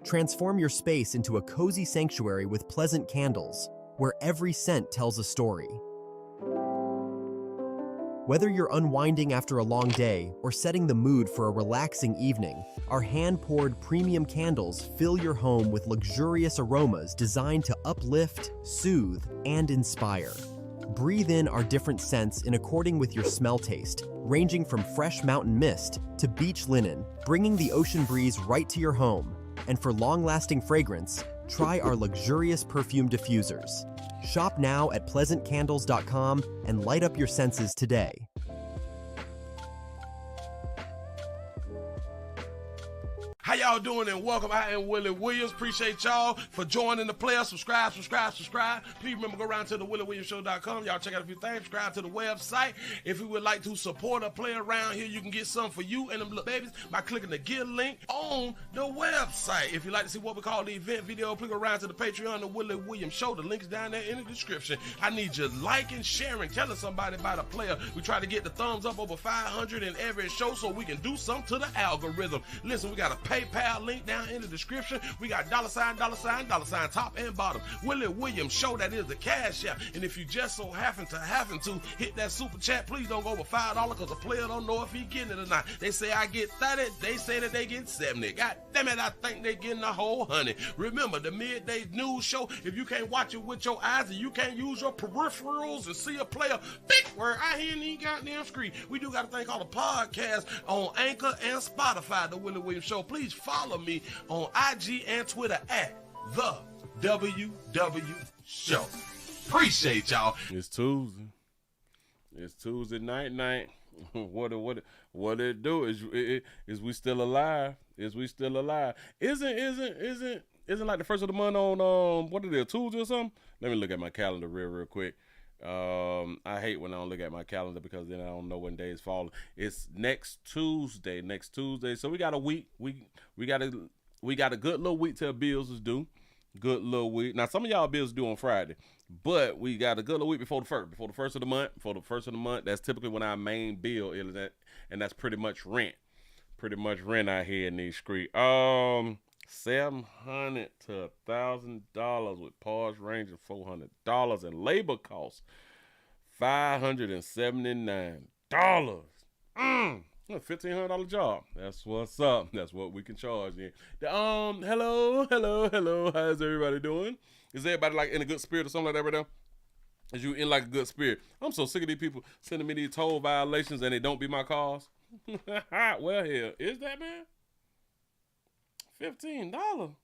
Transform your space into a cozy sanctuary with pleasant candles, where every scent tells a story. Whether you're unwinding after a long day or setting the mood for a relaxing evening, our hand-poured premium candles fill your home with luxurious aromas designed to uplift, soothe, and inspire. Breathe in our different scents in according with your smell taste, ranging from fresh mountain mist to beach linen, bringing the ocean breeze right to your home. And for long-lasting fragrance, try our luxurious perfume diffusers. Shop now at pleasantcandles.com and light up your senses today. How y'all doing and welcome. I am Willie Williams. Appreciate y'all for joining the player. Subscribe. Please remember, go around to the WillieWilliamsShow.com. Y'all check out a few things. Subscribe to the website. If you would like to support a player around here, you can get some for you and them little babies by clicking the Get link on the website. If you'd like to see what we call the event video, please go around to the Patreon, the Willie Williams Show. The link's down there in the description. I need you liking, sharing, telling somebody about a player. We try to get the thumbs up over 500 in every show so we can do something to the algorithm. Listen, we got a PayPal link down in the description. We got $sign, top and bottom. Willie Williams Show, that is the cash app. And if you just so happen to hit that super chat, please don't go over $5 because the player don't know if he getting it or not. They say I get 30, they say that they get 70. God damn it, I think they getting a whole 100. Remember, the midday news show, if you can't watch it with your eyes and you can't use your peripherals and see a player, big word, I hear any goddamn screen. We do got a thing called a podcast on Anchor and Spotify, the Willie Williams Show. Please follow me on IG and Twitter at the WW Show. Appreciate y'all. It's Tuesday. It's Tuesday night. What it do? Is we still alive? Is we still alive? Isn't like the first of the month on what is it, Tuesday or something? Let me look at my calendar real quick. I hate when I don't look at my calendar because then I don't know when days fall. It's next Tuesday. So we got a week. We got a good little week till bills is due. Good little week. Now some of y'all bills due on Friday, but we got a good little week before the first of the month. That's typically when our main bill is at, and that's pretty much rent out here in these streets. $700 to $1,000 with parts ranging $400 and labor costs $579. $1,500 job. That's what's up. That's what we can charge then. Hello. How's everybody doing? Is everybody like in a good spirit or something like that right now? Is you in like a good spirit? I'm so sick of these people sending me these toll violations and they don't be my cars. Well, hell, is that, man? $15.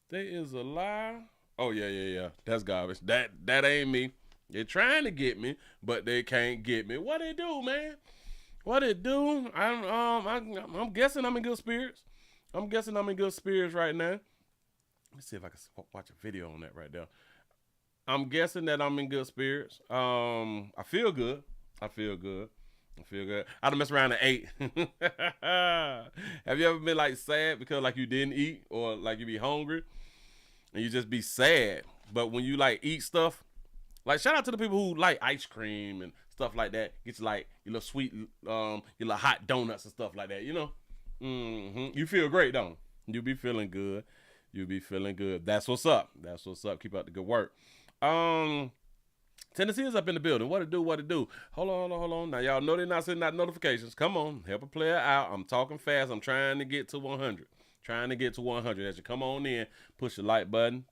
There is a lie. Oh yeah. That's garbage. That ain't me. They're trying to get me, but they can't get me. What they do, man? What it do? I'm guessing I'm in good spirits. I'm guessing I'm in good spirits right now. Let me see if I can watch a video on that right there. I'm guessing that I'm in good spirits. I feel good. I done mess around and ate. Have you ever been like sad because like you didn't eat or like you be hungry and you just be sad? But when you like eat stuff, like shout out to the people who like ice cream and stuff like that. Get you like your little sweet, your little hot donuts and stuff like that, you know? You feel great, don't you? You be feeling good. That's what's up. Keep up the good work. Tennessee is up in the building. What it do? Hold on. Now, y'all know they're not sending out notifications. Come on, help a player out. I'm talking fast. I'm trying to get to 100. As you come on in, push the like button.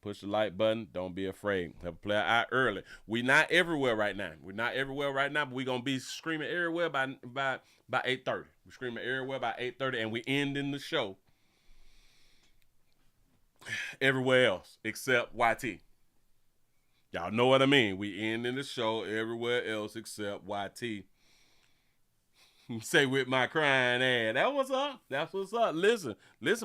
Don't be afraid. Help a player out early. We're not everywhere right now. But we're going to be screaming everywhere by 8:30. We're screaming everywhere by 8:30, and we ending the show everywhere else except YT. Y'all know what I mean. We ending the show everywhere else except YT. Say with my crying ass. That's what's up. Listen,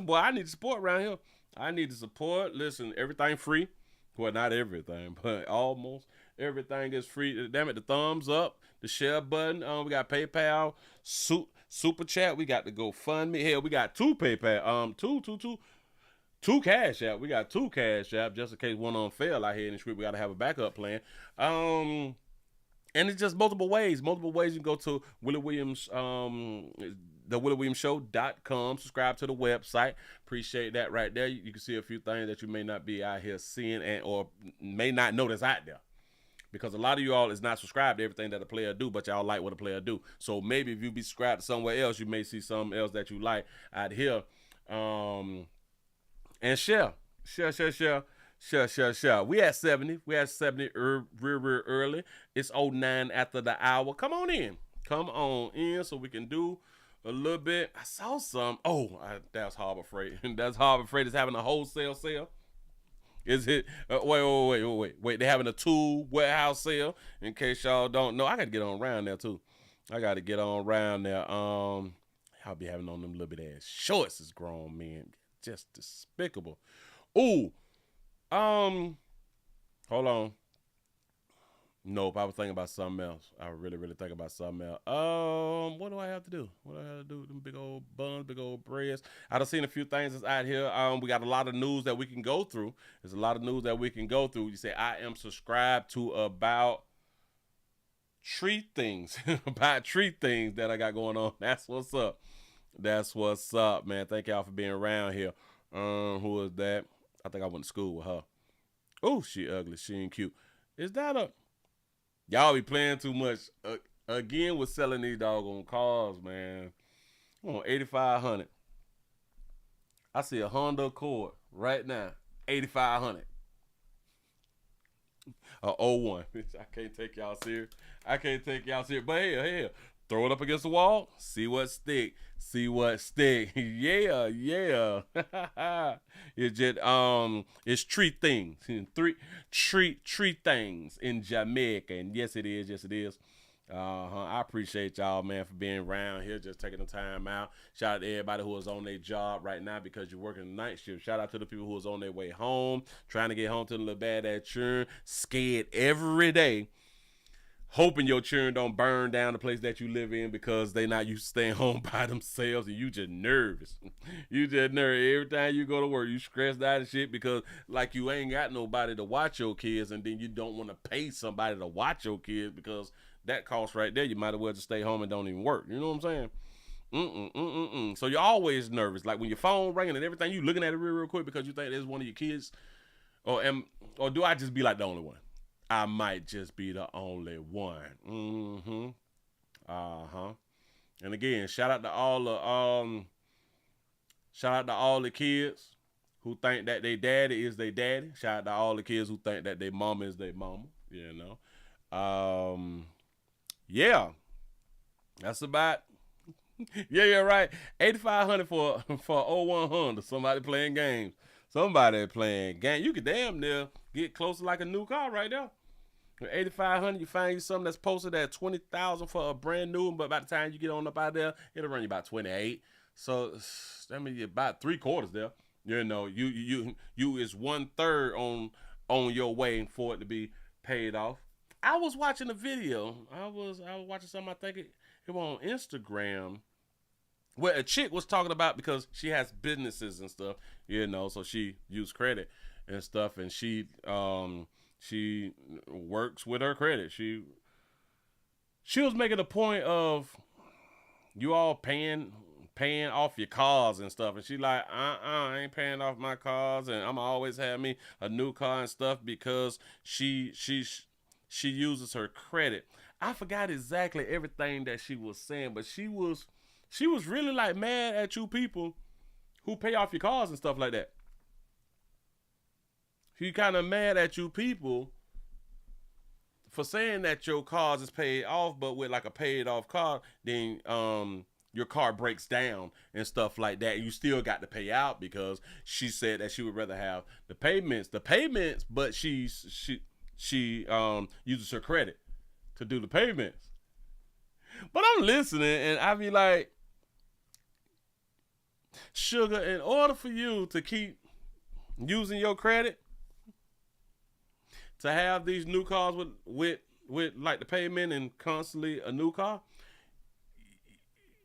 boy, I need support around here. I need the support. Listen, everything free. Well, not everything, but almost everything is free. Damn it, the thumbs up, the share button. We got PayPal, Super Chat. We got the GoFundMe. Hell, we got two PayPal. Two Cash App. We got two Cash App just in case one on fail out here in the street. We got to have a backup plan. And it's just multiple ways. You can go to Willie Williams thewilliewilliamsshow.com. Subscribe to the website. Appreciate that right there. You can see a few things that you may not be out here seeing or may not know that's out there. Because a lot of you all is not subscribed to everything that a player do, but y'all like what a player do. So maybe if you be subscribed to somewhere else, you may see something else that you like out here. And share. We at 70. We at 70 real early. It's 09 after the hour. Come on in so we can do a little bit. I saw some. That's Harbor Freight. That's Harbor Freight is having a wholesale sale. Is it? Wait. They're having a tool warehouse sale. In case y'all don't know, I got to get on around there too. Y'all be having on them little bit ass shorts as grown men. Just despicable. Ooh. Hold on. Nope, I was thinking about something else. I really thinking about something else. What do I have to do? Them big old buns, big old breads. I done seen a few things that's out here. We got a lot of news that we can go through. There's a lot of news that we can go through. You say, I am subscribed to about tree things. About tree things that I got going on. That's what's up. That's what's up, man. Thank y'all for being around here. Who is that? I think I went to school with her. Oh, she ugly. She ain't cute. Is that a... Y'all be playing too much. Again, with selling these doggone cars, man. I'm on 8,500. I see a Honda Accord right now. 8,500. A 01. I can't take y'all serious. But hey, throw it up against the wall. See what stick. Yeah. It's just it's tree things. Tree things in Jamaica. And yes it is. I appreciate y'all, man, for being around here, just taking the time out. Shout out to everybody who is on their job right now because you're working the night shift. Shout out to the people who is on their way home, trying to get home to the little bad ass churn, scared every day, hoping your children don't burn down the place that you live in because they not used to staying home by themselves, and you just nervous. Every time you go to work, you stressed out and shit because like you ain't got nobody to watch your kids, and then you don't want to pay somebody to watch your kids because that cost right there, you might as well just stay home and don't even work. You know what I'm saying? So you're always nervous. Like when your phone ringing and everything, you looking at it real quick because you think it's one of your kids. Or do I just be like the only one? I might just be the only one. And again, shout out to all the kids who think that their daddy is their daddy. Shout out to all the kids who think that their mama is their mama. You know. Yeah. That's about yeah, right. 8,500 for 01 Honda. Somebody playing games. You could damn near get close to like a new car right there. 8,500, you find you something that's posted at 20,000 for a brand new one, but by the time you get on up out there, it'll run you about 28. So that means you're about 3/4 there. You know, you is 1/3 on your way for it to be paid off. I was watching a video. I was watching something. I think it was on Instagram, where a chick was talking about because she has businesses and stuff, you know, so she used credit and stuff, and she works with her credit. She was making a point of you all paying off your cars and stuff, and she like, I ain't paying off my cars, and I'm always have me a new car and stuff because she uses her credit. I forgot exactly everything that she was saying, but she was really like mad at you people who pay off your cars and stuff like that. She kind of mad at you people for saying that your cars is paid off, but with like a paid off car, then your car breaks down and stuff like that. You still got to pay out because she said that she would rather have the payments, but she uses her credit to do the payments. But I'm listening and I be like, sugar, in order for you to keep using your credit to have these new cars with like the payment and constantly a new car,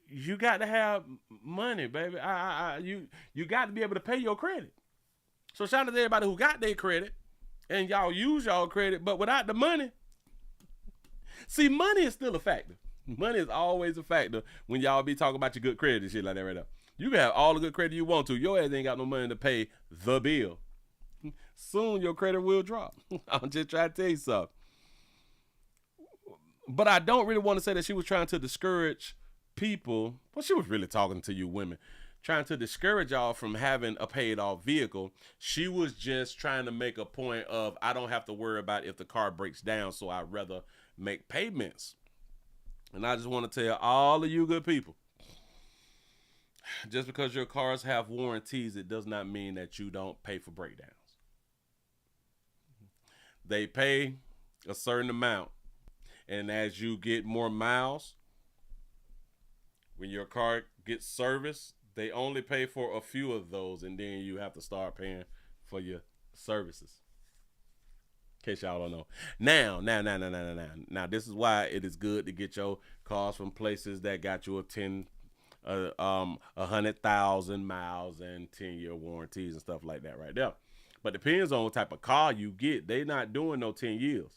you got to have money, baby. You got to be able to pay your credit. So shout out to everybody who got their credit and y'all use y'all credit, but without the money. See, money is still a factor. Money is always a factor when y'all be talking about your good credit and shit like that right now. You can have all the good credit you want to. Your ass ain't got no money to pay the bill. Soon your credit will drop. I'm just trying to tell you something. But I don't really want to say that she was trying to discourage people. Well, she was really talking to you women, trying to discourage y'all from having a paid off vehicle. She was just trying to make a point of, I don't have to worry about if the car breaks down, so I'd rather make payments. And I just want to tell all of you good people, just because your cars have warranties, it does not mean that you don't pay for breakdowns. They pay a certain amount. And as you get more miles, when your car gets serviced, they only pay for a few of those, and then you have to start paying for your services. In case y'all don't know. Now, this is why it is good to get your cars from places that got you 100,000 miles and 10-year warranties and stuff like that right there. But depends on what type of car you get. They not doing no 10 years.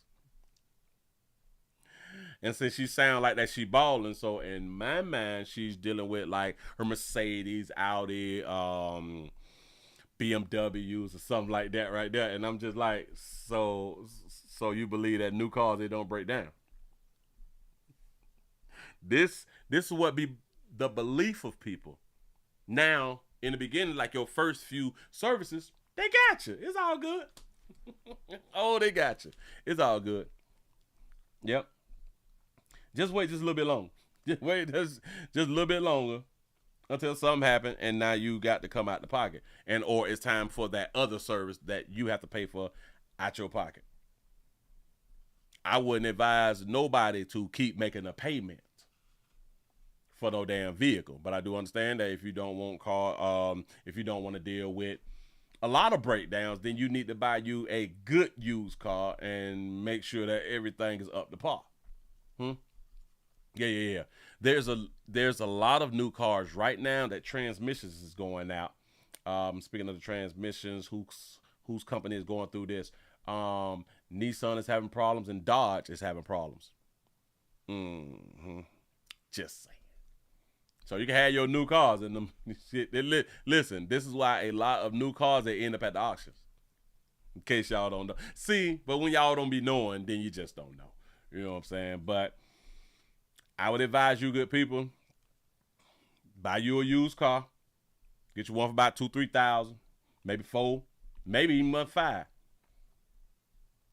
And since she sound like that, she balling. So in my mind, she's dealing with like her Mercedes, Audi, BMWs or something like that right there. And I'm just like, so you believe that new cars, they don't break down? This is what be the belief of people. Now, in the beginning, like your first few services, they got you. It's all good. Oh, they got you. It's all good. Yep. Just wait just a little bit longer. Just wait just a little bit longer until something happened and now you got to come out the pocket. And or it's time for that other service that you have to pay for out your pocket. I wouldn't advise nobody to keep making a payment for no damn vehicle. But I do understand that if you don't want if you don't want to deal with a lot of breakdowns, then you need to buy you a good used car and make sure that everything is up to par. Yeah. There's a lot of new cars right now that transmissions is going out. Speaking of the transmissions, whose company is going through this? Nissan is having problems and Dodge is having problems. Just saying. So you can have your new cars and them shit. Listen, this is why a lot of new cars, they end up at the auctions. In case y'all don't know. See, but when y'all don't be knowing, then you just don't know. You know what I'm saying? But I would advise you good people, buy you a used car, get you one for about $2,000-$3,000, maybe $4,000, maybe even $5,000.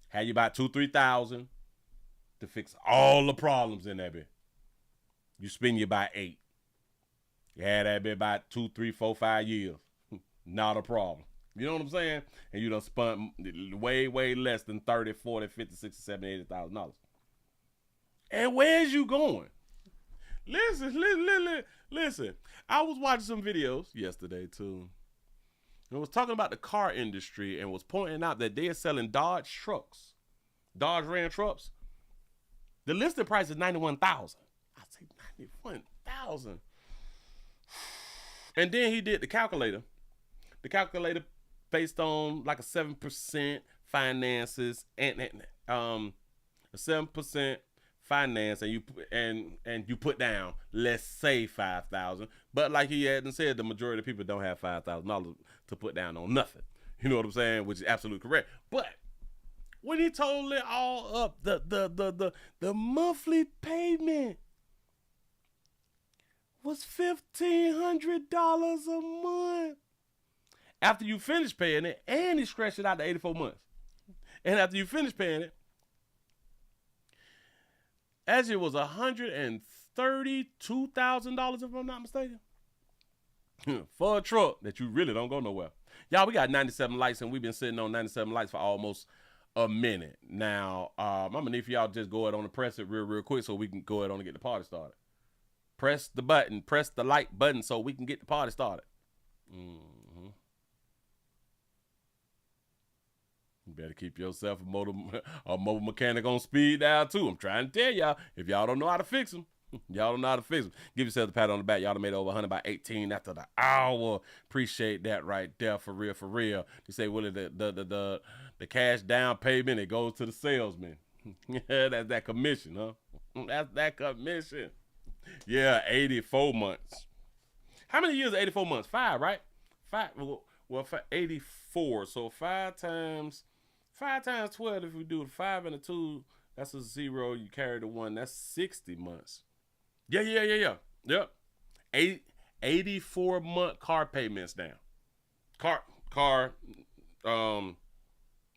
Have you about $2,000-$3,000 to fix all the problems in that bit. You spend you about $8,000. You had that bit about 2, 3, 4, 5 years. Not a problem. You know what I'm saying? And you done spent way, way less than $30,000, $40,000, $50,000, $60,000, $70,000. And where's you going? Listen. I was watching some videos yesterday too. And was talking about the car industry and was pointing out that they are selling Dodge trucks. Dodge Ram trucks. The listed price is $91,000. I say $91,000. And then he did the calculator. The calculator based on like a 7% finances and a 7% finance, and you put down, let's say $5,000. But like he hadn't said, the majority of people don't have $5,000 to put down on nothing. You know what I'm saying? Which is absolutely correct. But when he totaled it all up, the monthly payment was $1,500 a month. After you finish paying it, and he stretched it out to 84 months. And after you finish paying it, as it was $132,000, if I'm not mistaken, for a truck that you really don't go nowhere. Y'all, we got 97 likes, and we've been sitting on 97 likes for almost a minute. Now, I'm going to need for y'all to just go ahead on and press it real quick so we can go ahead on and get the party started. Press the button. Press the like button so we can get the party started. You better keep yourself a mobile mechanic on speed dial too. I'm trying to tell y'all, if y'all don't know how to fix them, y'all don't know how to fix them. Give yourself a pat on the back. Y'all done made over 100 by 18 after the hour. Appreciate that right there, for real. You say, Willie, the cash down payment, it goes to the salesman. That's that commission, huh? That's that commission. Yeah, 84 months. How many years are 84 months? 5, right? 5. Well, 84. So 5 times 12. If we do 5 and a 2, that's a 0. You carry the 1. That's 60 months. Yeah. Yep. 84-month car payments now. Car.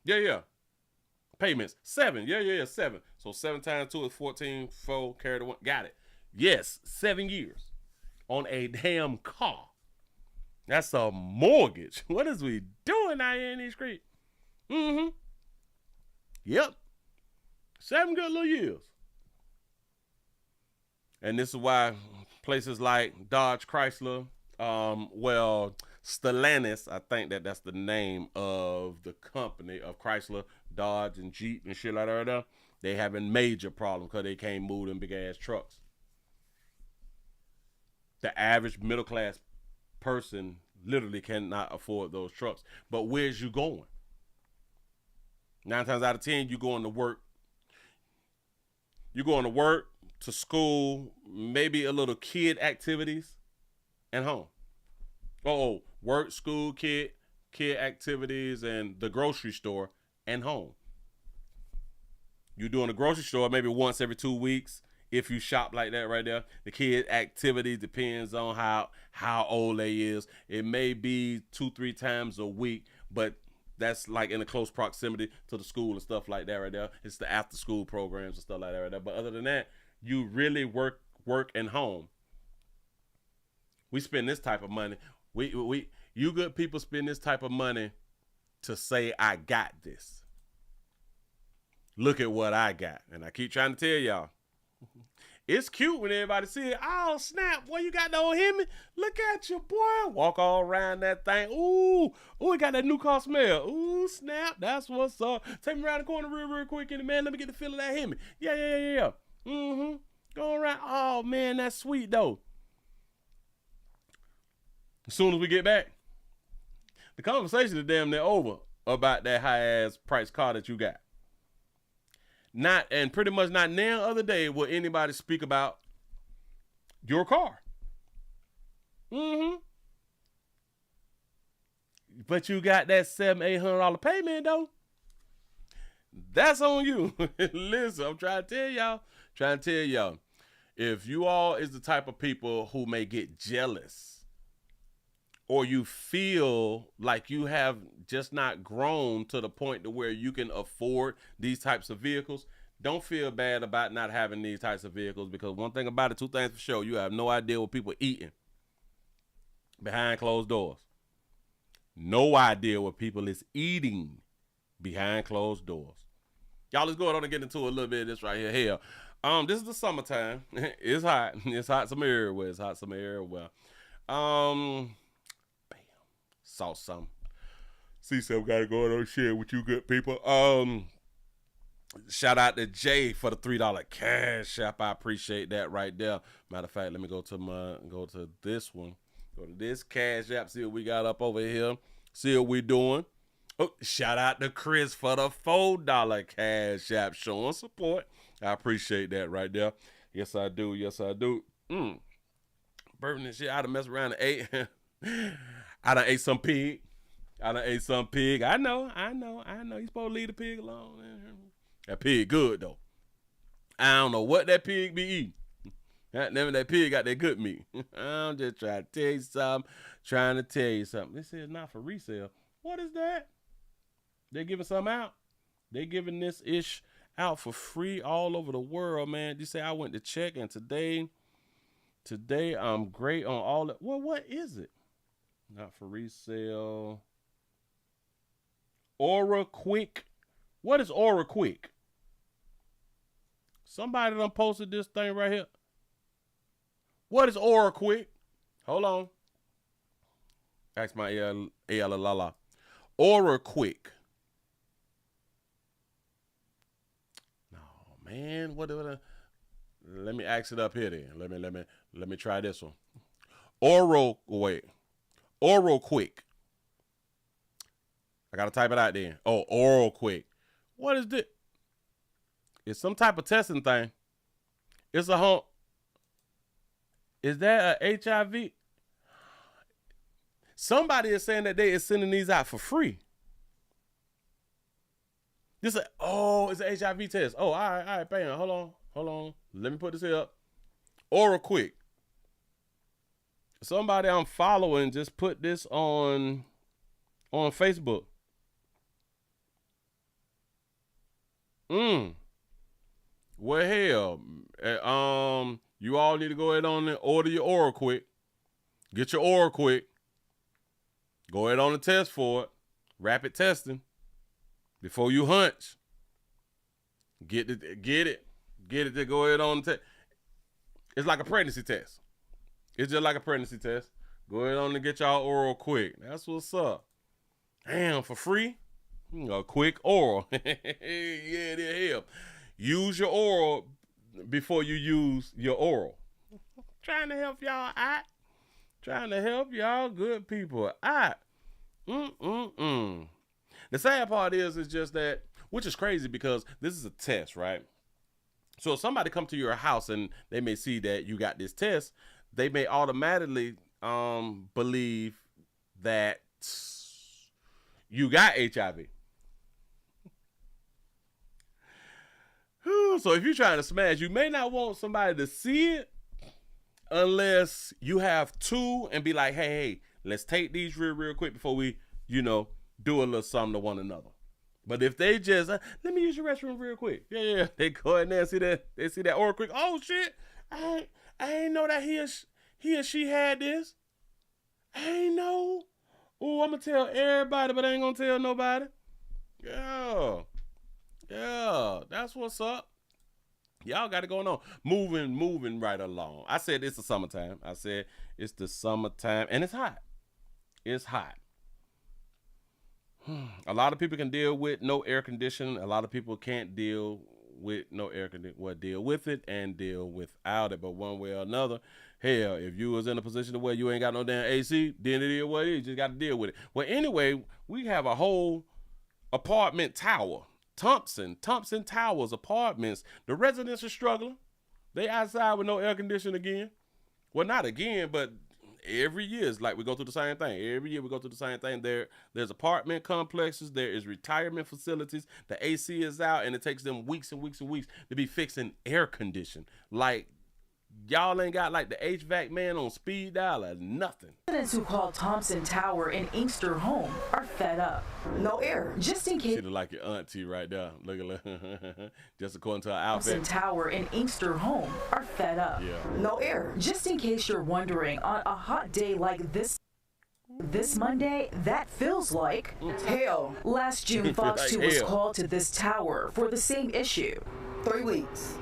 Yeah. Payments 7. Yeah. 7. So 7 times 2 is 14. 4. Carry the 1. Got it. Yes, 7 years on a damn car. That's a mortgage. What is we doing out here in these streets? Yep. 7 good little years. And this is why places like Dodge, Chrysler, Stellantis, I think that's the name of the company of Chrysler, Dodge, and Jeep and shit like that. They having major problems because they can't move them big ass trucks. The average middle class person literally cannot afford those trucks. But where's you going? 9 times out of 10, you going to work. You're going to work, to school, maybe a little kid activities, and home. Work, school, kid activities, and the grocery store, and home. You're doing the grocery store maybe once every 2 weeks. If you shop like that right there, the kid activity depends on how old they is. It may be 2-3 times a week, but that's like in a close proximity to the school and stuff like that right there. It's the after school programs and stuff like that right there. But other than that, you really work and home. We spend this type of money. You good people spend this type of money to say, I got this. Look at what I got. And I keep trying to tell y'all. It's cute when everybody see it. Oh, snap. Boy, you got the old Hemi? Look at you, boy. Walk all around that thing. Ooh, it got that new car smell. Ooh, snap. That's what's up. Take me around the corner real quick, and man, let me get the feel of that Hemi. Yeah. Go around. Oh, man, that's sweet, though. As soon as we get back, the conversation is damn near over about that high-ass price car that you got. Pretty much not now other day will anybody speak about your car. But you got that $700-800 payment though. That's on you. Listen, I'm trying to tell y'all. If you all is the type of people who may get jealous, or you feel like you have just not grown to the point to where you can afford these types of vehicles, don't feel bad about not having these types of vehicles, because one thing about it, 2 things for sure, you have no idea what people eating behind closed doors. No idea what people is eating behind closed doors. Y'all, let's go ahead and get into a little bit of this right here. Hell, this is the summertime. It's hot. It's hot some everywhere. Saw some. See something got to go on shit with you good people. Shout out to Jay for the $3 cash app. I appreciate that right there. Matter of fact, let me go to this one. Go to this cash app. See what we got up over here. See what we doing. Oh, shout out to Chris for the $4 cash app, showing support. I appreciate that right there. Yes, I do. Burping this shit. I done messed around and ate. I done ate some pig. I know. You supposed to leave the pig alone. That pig good, though. I don't know what that pig be eating. That pig got that good meat. I'm just trying to tell you something. This is not for resale. What is that? They giving something out. They giving this ish out for free all over the world, man. You say I went to check, and today I'm great on all that. Well, what is it? Not for resale. Aura Quick. What is Aura Quick? Somebody done posted this thing right here. What is Aura Quick? Hold on. Ask my ALA. Aura Quick. No, man. Let me ask it up here then. Let me try this one. Aura Quick. I gotta type it out then. Oh, Oral Quick. What is this? It's some type of testing thing. It's a home. Is that a HIV? Somebody is saying that they is sending these out for free. It's an HIV test. Oh, all right, bam. Hold on. Let me put this here up. Oral quick. Somebody I'm following just put this on Facebook. Well, hell, you all need to go ahead on and order your oral quick. Get your oral quick. Go ahead on the test for it. Rapid testing. Before you hunch. Get it to go ahead on the test. It's like a pregnancy test. It's just like a pregnancy test. Go ahead on and get y'all oral quick. That's what's up. Damn, for free? A quick oral. Yeah, it help. Use your oral before you use your oral. Trying to help y'all out. Trying to help y'all good people out. The sad part is just that, which is crazy because this is a test, right? So if somebody come to your house and they may see that you got this test, they may automatically believe that you got HIV. So if you're trying to smash, you may not want somebody to see it unless you have two and be like, hey, let's take these real quick before we, do a little something to one another. But if they just, let me use your restroom real quick. Yeah. They go in there and see that. They see that oral quick. Oh, shit. I ain't know that he or she had this. I ain't know. Oh, I'm going to tell everybody, but I ain't going to tell nobody. Yeah, that's what's up. Y'all got it going on. Moving right along. I said it's the summertime. I said it's the summertime, and it's hot. It's hot. A lot of people can deal with no air conditioning. A lot of people can't deal with no air conditioning. Well, deal with it and deal without it. But one way or another, hell, if you was in a position where you ain't got no damn AC, then it is what it is. You just got to deal with it. Well, anyway, we have a whole apartment tower. Thompson Towers apartments. The residents are struggling. They outside with no air conditioning again. Well, not again, but every year it's like we go through the same thing. Every year we go through the same thing. There's apartment complexes. There is retirement facilities. The AC is out, and it takes them weeks and weeks and weeks to be fixing air conditioning. Like, y'all ain't got like the HVAC man on speed dial or nothing. Residents who call Thompson Tower in Inkster home are fed up. No air. Just in case. She look like your auntie right there. Look at just according to her outfit. Thompson Tower in Inkster home are fed up. Yeah. No air. Just in case you're wondering, on a hot day like this Monday, that feels like hell. Last June, Fox 2 was called to this tower for the same issue. 3 weeks.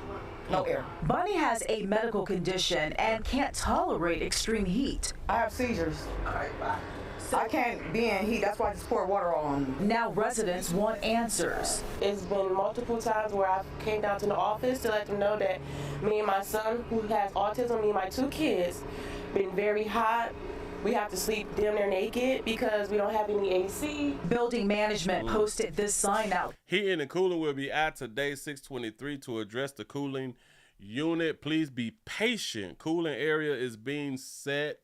No air. Bonnie has a medical condition and can't tolerate extreme heat. I have seizures. All right, bye. So I can't be in heat. That's why I just pour water on me. Now residents want answers. It's been multiple times where I came down to the office to let them know that me and my son, who has autism, me and my 2 kids, been very hot. We have to sleep damn near naked because we don't have any AC. Building management posted this sign out. Heating and cooling will be out today, 6/23, to address the cooling unit. Please be patient. Cooling area is being set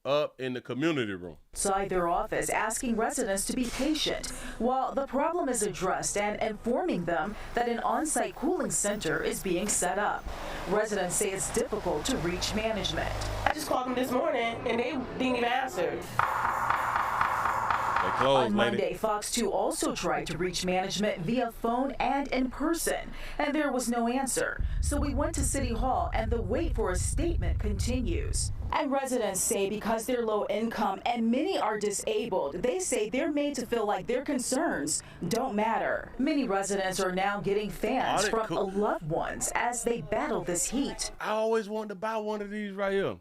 up in the community room. Inside their office, asking residents to be patient while the problem is addressed and informing them that an on-site cooling center is being set up. Residents say it's difficult to reach management. I just called them this morning and they didn't even answer. On Monday, Fox 2 also tried to reach management via phone and in person, and there was no answer. So we went to City Hall, and the wait for a statement continues. And residents say because they're low income and many are disabled, they say they're made to feel like their concerns don't matter. Many residents are now getting fans from loved ones as they battle this heat. I always wanted to buy one of these right here.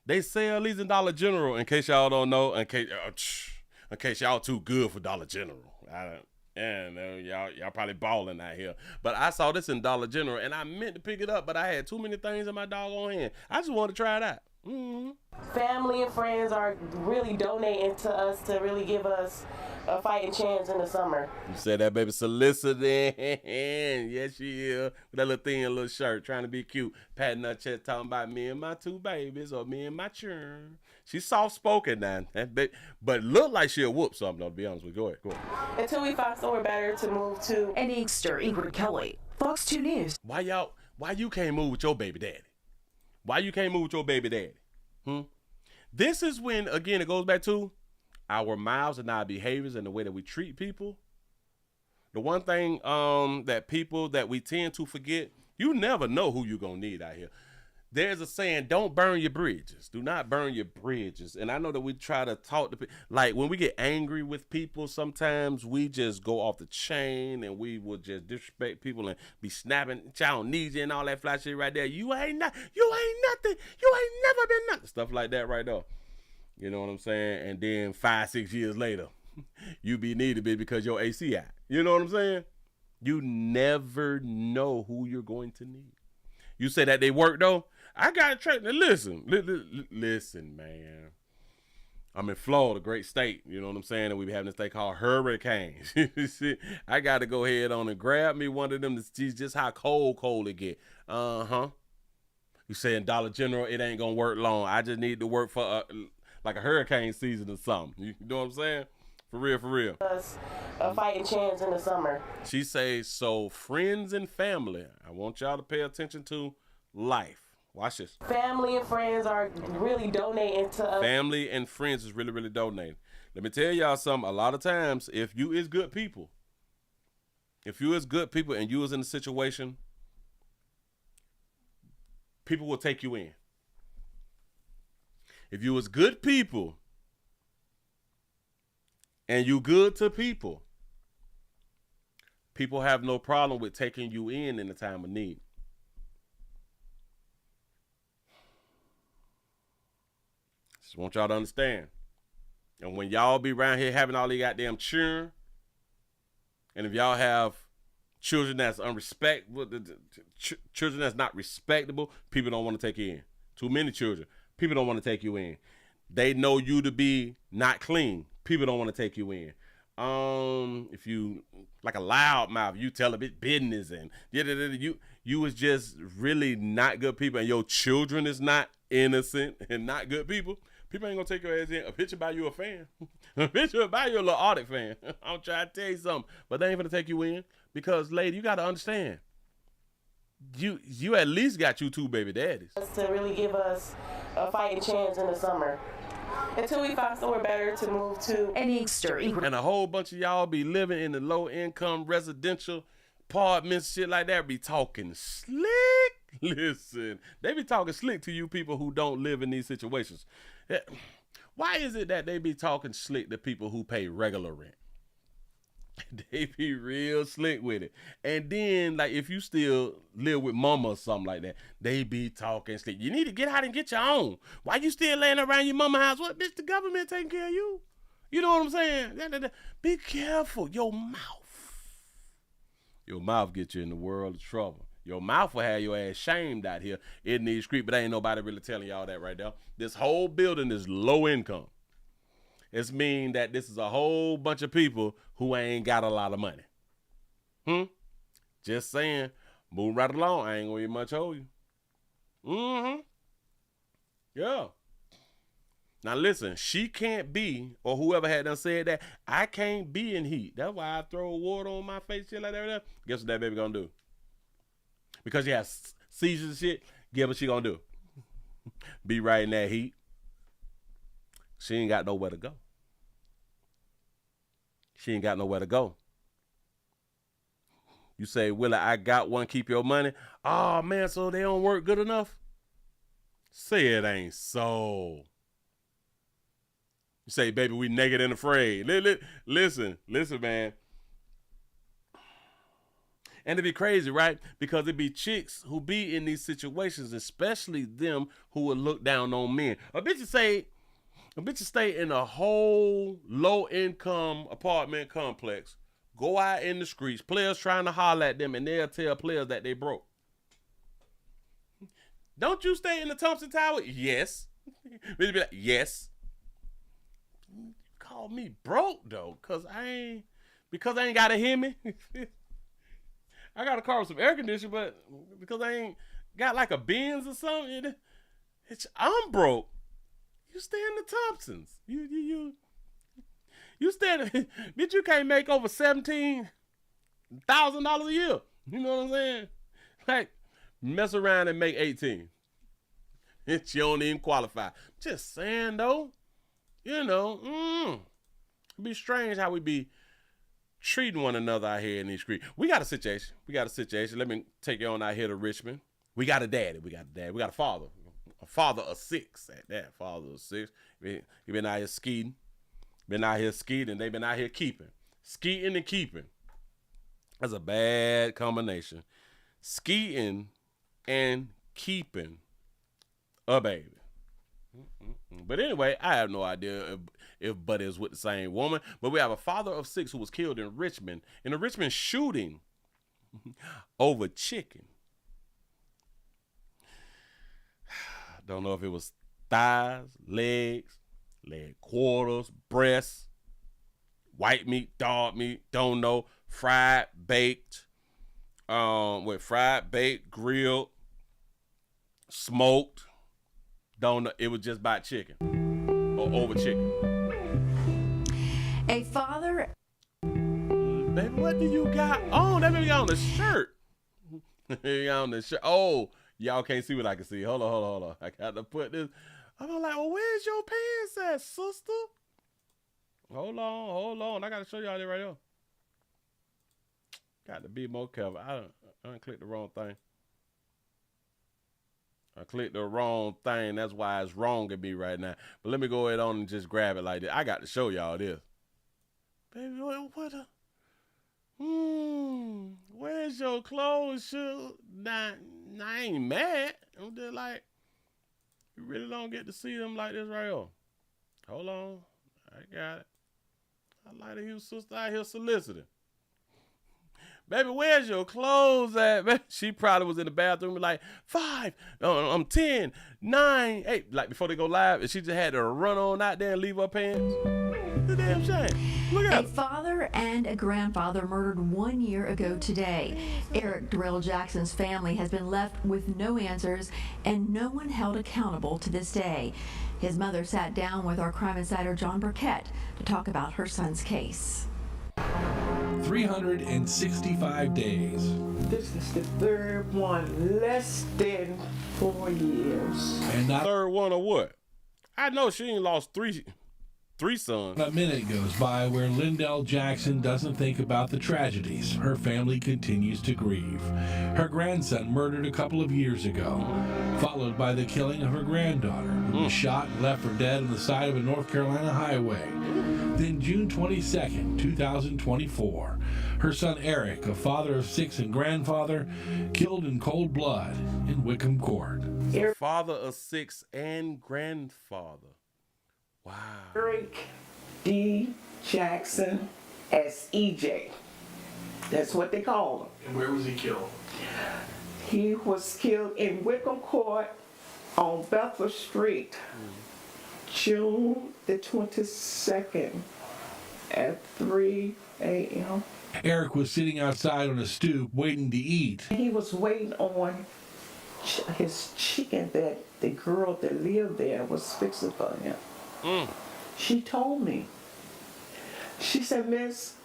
They sell these in Dollar General, in case y'all don't know, in case y'all too good for Dollar General. Y'all probably balling out here. But I saw this in Dollar General, and I meant to pick it up, but I had too many things in my doggone hand. I just wanted to try it out. Family and friends are really donating to us to really give us a fighting chance in the summer. You said that baby soliciting. Yes, she is. With that little thin little shirt, trying to be cute, patting her chest, talking about me and my 2 babies or me and my children. She's soft spoken now, but look like she'll whoop something. Though, to be honest with you. Go ahead. Until we find somewhere better to move to. And Inkster Ingrid Kelly, Fox 2 News. Why you can't move with your baby daddy? Why you can't move with your baby daddy? This is when, again, it goes back to our mouths and our behaviors and the way that we treat people. The one thing that we tend to forget, you never know who you're going to need out here. There's a saying, don't burn your bridges. Do not burn your bridges. And I know that we try to talk to people. Like, when we get angry with people, sometimes we just go off the chain and we will just disrespect people and be snapping, child need you and all that fly shit right there. You ain't nothing. You ain't never been nothing. Stuff like that right there. You know what I'm saying? And then 5-6 years later, you be needed, baby, because your AC out. You know what I'm saying? You never know who you're going to need. You say that they work, though? I got to track. Listen, man. I'm in Florida, great state. You know what I'm saying? And we be having this thing called hurricanes. I got to go ahead on and grab me one of them to see just how cold it get. You saying Dollar General, it ain't going to work long. I just need to work for like a hurricane season or something. You know what I'm saying? For real. A fighting chance in the summer. She says, so friends and family, I want y'all to pay attention to life. Watch this. Family and friends are really donating to us. Family and friends is really, really donating. Let me tell y'all something. A lot of times, if you is good people and you is in a situation, people will take you in. If you is good people and you good to people, people have no problem with taking you in the time of need. Just want y'all to understand. And when y'all be around here having all these goddamn children, and if y'all have children that's children that's not respectable, people don't want to take you in. Too many children, people don't want to take you in. They know you to be not clean, people don't want to take you in. If you like a loud mouth, you tell a bit business and you was just really not good people, and your children is not innocent and not good people. People ain't gonna take your ass in. A picture by you a fan. A picture by you a little audit fan. I'm trying to tell you something, but they ain't gonna take you in because, lady, you gotta understand. You at least got you 2 baby daddies. To really give us a fighting chance in the summer. Until we find somewhere better to move to. And Inkster. And a whole bunch of y'all be living in the low income residential apartments, shit like that, be talking slick. Listen, they be talking slick to you people who don't live in these situations. Why is it that they be talking slick to people who pay regular rent? They be real slick with it. And then, like, if you still live with mama or something like that, they be talking slick. You need to get out and get your own. Why you still laying around your mama house? What, bitch, the government taking care of you? You know what I'm saying? Be careful. Your mouth get you in the world of trouble. Your mouth will have your ass shamed out here in these streets, but ain't nobody really telling y'all that right now. This whole building is low income. It's mean that this is a whole bunch of people who ain't got a lot of money. Just saying. Move right along. I ain't gonna even much hold you. Yeah. Now listen, she can't be, or whoever had done said that, I can't be in heat. That's why I throw water on my face, shit like that. Guess what that baby gonna do? Because she has seizures and shit, guess what she gonna do? Be right in that heat. She ain't got nowhere to go. She ain't got nowhere to go. You say, Willie, I got one, keep your money. Oh, man, so they don't work good enough? Say it ain't so. You say, baby, we naked and afraid. Listen, man. And it'd be crazy, right? Because it'd be chicks who be in these situations, especially them who would look down on men. A bitch stay in a whole low-income apartment complex, go out in the streets, players trying to holler at them, and they'll tell players that they broke. Don't you stay in the Thompson Tower? Yes. Bitch be like, yes. call me broke though, because I ain't got a Hemi. I got a car with some air conditioning, but because I ain't got like a Benz or something, I'm broke. You stay in the Thompsons. You stay in, bitch, you can't make over $17,000 a year. You know what I'm saying? Like, mess around and make 18. You don't even qualify. Just saying though, you know, it'd be strange how we be treating one another out here in these streets. We got a situation. Let me take you on out here to Richmond. We got a daddy. We got a father. A father of 6 at that. Father of 6. He been out here skeeting. They've been out here keeping. Skeeting and keeping. That's a bad combination. Skeeting and keeping a baby. But anyway, I have no idea if Buddy is with the same woman. But we have a father of 6 who was killed in Richmond, in a Richmond shooting over chicken. Don't know if it was thighs, legs, leg quarters, breasts, white meat, dog meat, don't know. Fried, baked, grilled, smoked. Don't know. It was just by chicken or over chicken. A father. Baby, what do you got on? That baby got on the shirt. Oh, y'all can't see what I can see. Hold on. I got to put this. I'm like, well, where's your pants at, sister? Hold on. I got to show y'all that right here. Got to be more careful. I done clicked the wrong thing. I clicked the wrong thing. That's why it's wrong at me right now. But let me go ahead on and just grab it like this. I got to show y'all this. Baby, what where's your clothes, shoe? Nah, I ain't mad. I'm just like, you really don't get to see them like this right here. Hold on. I got it. I like to hear sister out here soliciting. Baby, where's your clothes at? Man, she probably was in the bathroom like 5, 10, 9, 8. Like before they go live, and she just had to run on out there and leave her pants. It's a damn shame. Look at A father and a grandfather murdered 1 year ago today. Eric Darrell Jackson's family has been left with no answers and no one held accountable to this day. His mother sat down with our crime insider John Burkett to talk about her son's case. 365 days. This is the third one, less than 4 years. And not third one or what? I know she ain't lost three sons. a minute goes by where Lyndell Jackson doesn't think about the tragedies. Her family continues to grieve. Her grandson murdered a couple of years ago, followed by the killing of her granddaughter, who was shot and left for dead on the side of a North Carolina highway. Then June 22nd, 2024, her son Eric, a father of 6 and grandfather, killed in cold blood in Wickham Court. Father of 6 and grandfather. Wow. Eric D. Jackson as EJ. That's what they call him. And where was he killed? He was killed in Wickham Court on Bethel Street, June the 22nd at 3 a.m. Eric was sitting outside on a stoop waiting to eat. He was waiting on his chicken that the girl that lived there was fixing for him. She told me. She said, Miss,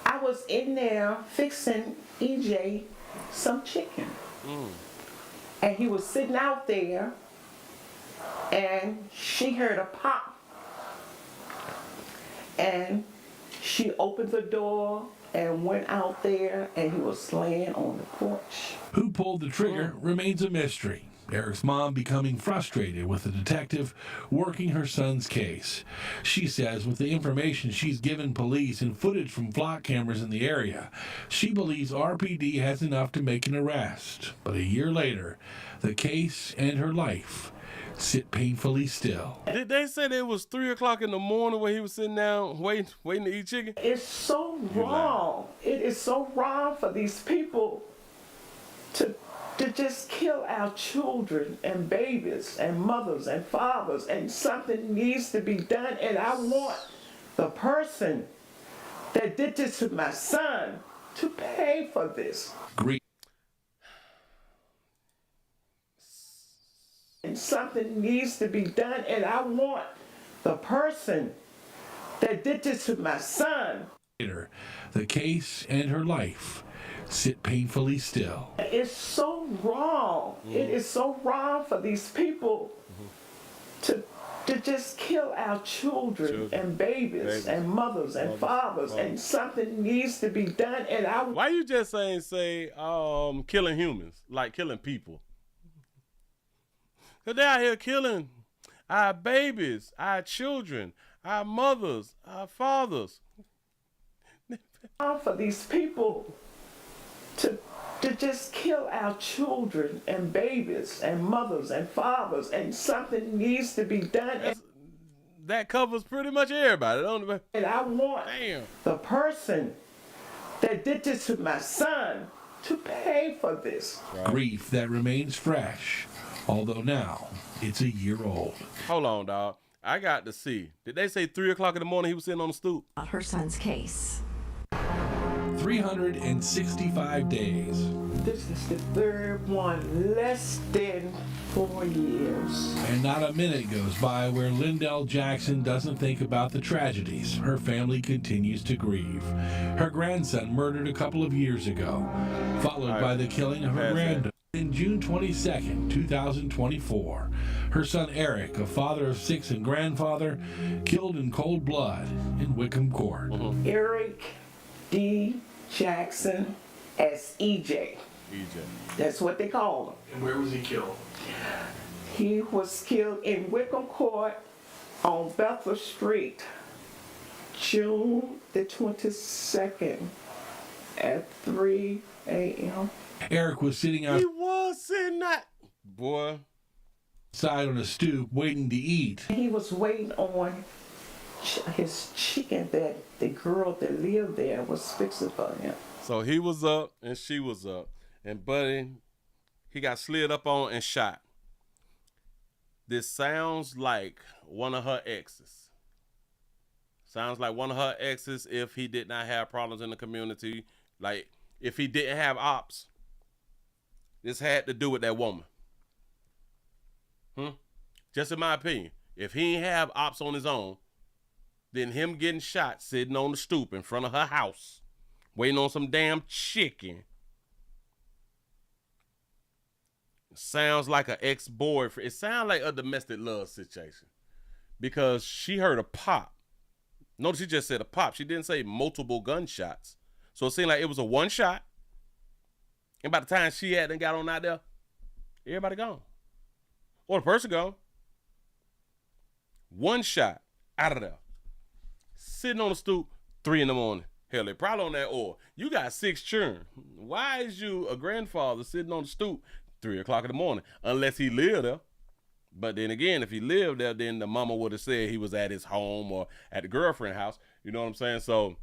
I was in there fixing EJ some chicken. And he was sitting out there and she heard a pop. And she opened the door and went out there and he was laying on the porch. Who pulled the trigger remains a mystery. Eric's mom becoming frustrated with the detective working her son's case. She says with the information she's given police and footage from flock cameras in the area, she believes RPD has enough to make an arrest. But a year later, the case and her life sit painfully still. Did they say that it was 3 o'clock in the morning when he was sitting down waiting to eat chicken? It's so wrong. It is so wrong for these people to just kill our children and babies and mothers and fathers, and something needs to be done. And I want the person that did this to my son to pay for this. Grief. And something needs to be done, and I want the person that did this to my son. The case and her life sit painfully still. It's so wrong. It is so wrong for these people to just kill our children and babies and mothers and fathers, and something needs to be done. And why you just say killing humans, like killing people? Cause they out here killing our babies, our children, our mothers, our fathers. For these people to just kill our children and babies and mothers and fathers, and something needs to be done. That covers pretty much everybody, don't it? And I want the person that did this to my son to pay for this. Grief that remains fresh, although now it's a year old. Hold on, dog. I got to see. Did they say 3 o'clock in the morning he was sitting on the stoop? Her son's case. 365 days. This is the third one, less than 4 years. And not a minute goes by where Lindell Jackson doesn't think about the tragedies her family continues to grieve. Her grandson murdered a couple of years ago, followed by the killing of her granddaughter. In June 22nd, 2024, her son Eric, a father of 6 and grandfather, killed in cold blood in Wickham Court. Eric D. Jackson as EJ. That's what they call him. And where was he killed? He was killed in Wickham Court on Bethel Street, June the 22nd at 3 a.m. Eric was sitting He was sitting that boy outside on a stoop waiting to eat. He was waiting on his chicken that the girl that lived there was fixing for him. So he was up and she was up, and buddy, he got slid up on and shot. This sounds like one of her exes. Sounds like one of her exes if he did not have problems in the community. Like if he didn't have ops. This had to do with that woman. Just in my opinion. If he ain't have ops on his own, then him getting shot sitting on the stoop in front of her house, waiting on some damn chicken. Sounds like an ex-boyfriend. It sounds like a domestic love situation. Because she heard a pop. Notice she just said a pop. She didn't say multiple gunshots. So it seemed like it was a one shot. And by the time she had got on out there, everybody gone. Or the person gone. One shot out of there. Sitting on the stoop, 3 in the morning. Hell, they probably on that oil. You got 6 children. Why is you a grandfather sitting on the stoop 3 o'clock in the morning? Unless he lived there. But then again, if he lived there, then the mama would have said he was at his home or at the girlfriend's house. You know what I'm saying? So,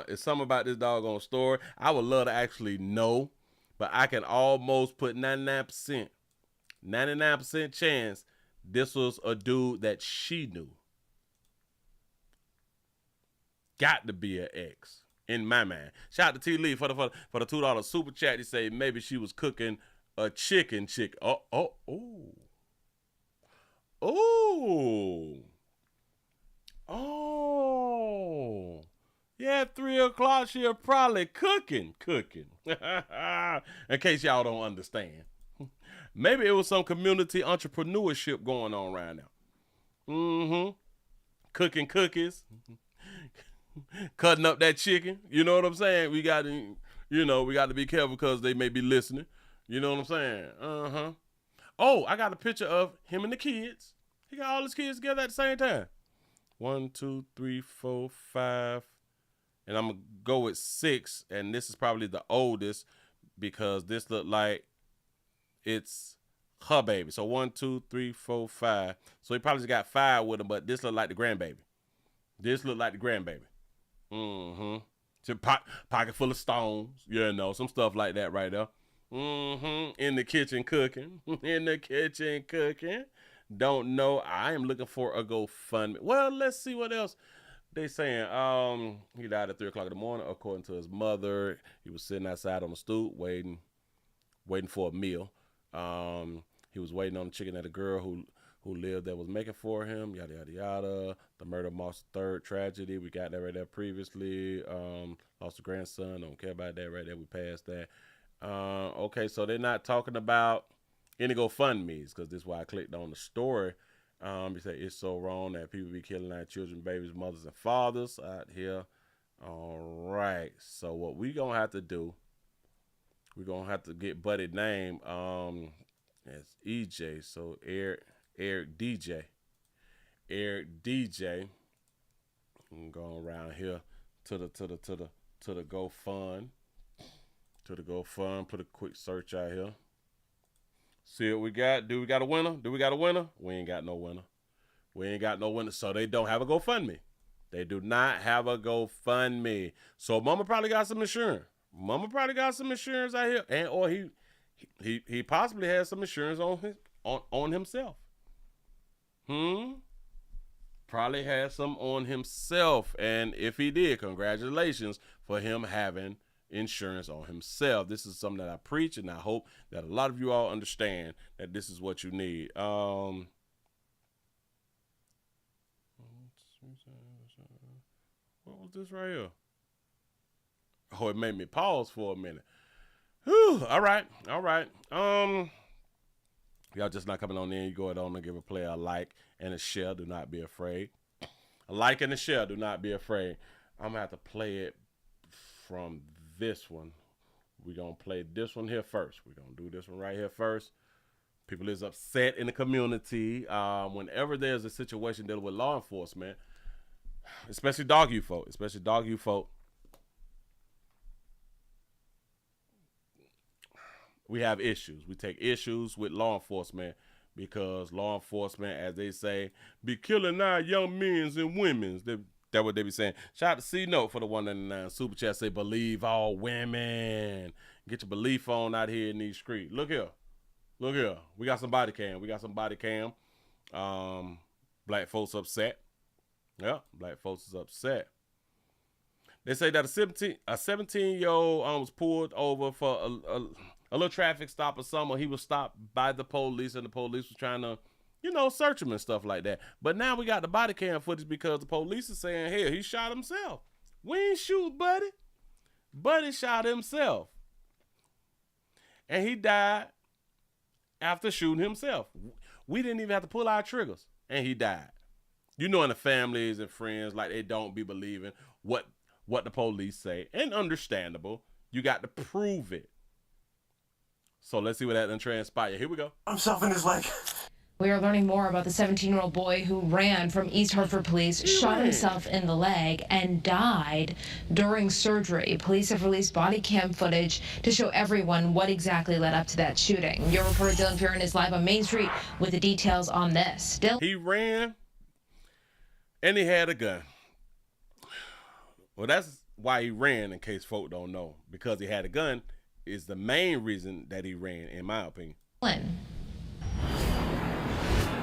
It's something about this doggone story. I would love to actually know, but I can almost put 99% chance this was a dude that she knew. Got to be an ex in my mind. Shout out to T. Lee for the $2 super chat. He say maybe she was cooking a chicken. Oh. Yeah, 3 o'clock, she'll probably cooking. In case y'all don't understand. Maybe it was some community entrepreneurship going on right now. Cooking cookies. Cutting up that chicken. You know what I'm saying? We got to be careful because they may be listening. You know what I'm saying? Oh, I got a picture of him and the kids. He got all his kids together at the same time. 1, 2, 3, 4, 5. And I'm going to go with 6. And this is probably the oldest because this looked like it's her baby. So 1, 2, 3, 4, 5. So he probably just got 5 with him, but this looked like the grandbaby. So pocket full of stones, some stuff like that right there. In the kitchen cooking. don't know, I am looking for a GoFundMe. Well, let's see what else they saying. He died at 3 o'clock in the morning, according to his mother. He was sitting outside on the stoop waiting for a meal. He was waiting on the chicken that a girl who lived there was making for him. Yada yada yada. The murder marks the third tragedy. We got that right there previously. Lost a grandson. Don't care about that right there. We passed that. Okay, so they're not talking about any GoFundMe's, because this is why I clicked on the story. You say it's so wrong that people be killing our children, babies, mothers, and fathers out here. All right. So what we gonna have to do? We're gonna have to get Buddy's name. It's EJ. So Eric DJ. I'm going around here to the GoFund. To the GoFund. Put a quick search out here. See what we got. Do we got a winner? We ain't got no winner. So they don't have a GoFundMe. They do not have a GoFundMe. So mama probably got some insurance. Out here. And or he possibly has some insurance on himself. Probably has some on himself. And if he did, congratulations for him having insurance on himself. This is something that I preach, and I hope that a lot of you all understand that this is what you need. What was this right here? Oh, it made me pause for a minute. Whew, all right. Y'all just not coming on in. You go ahead on and give a player a like and a share. Do not be afraid. A like and a share. Do not be afraid. I'm gonna have to play it from this one. We're going to play this one here first. We're going to do this one right here first. People is upset in the community. Whenever there's a situation dealing with law enforcement, especially dog you folk, we have issues. We take issues with law enforcement because law enforcement, as they say, be killing our young men's and women's. That's what they be saying. Shout out to C-Note for the 199 super chat. Say, believe all women. Get your belief on out here in these streets. Look here. We got some body cam. Black folks upset. Yeah, black folks is upset. They say that a 17-year-old was pulled over for a little traffic stop or something. He was stopped by the police, and the police was trying to, search him and stuff like that. But now we got the body cam footage because the police is saying, hey, he shot himself. We ain't shoot Buddy. Buddy shot himself. And he died after shooting himself. We didn't even have to pull our triggers, and he died. In the families and friends, like, they don't be believing what the police say. And understandable. You got to prove it. So let's see what that done transpired. Here we go. Himself in his leg. We are learning more about the 17-year-old boy who ran from East Hartford police, shot himself in the leg, and died during surgery. Police have released body cam footage to show everyone what exactly led up to that shooting. Your reporter Dylan Fearon is live on Main Street with the details on this. He ran, and he had a gun. Well, that's why he ran, in case folk don't know. Because he had a gun is the main reason that he ran, in my opinion.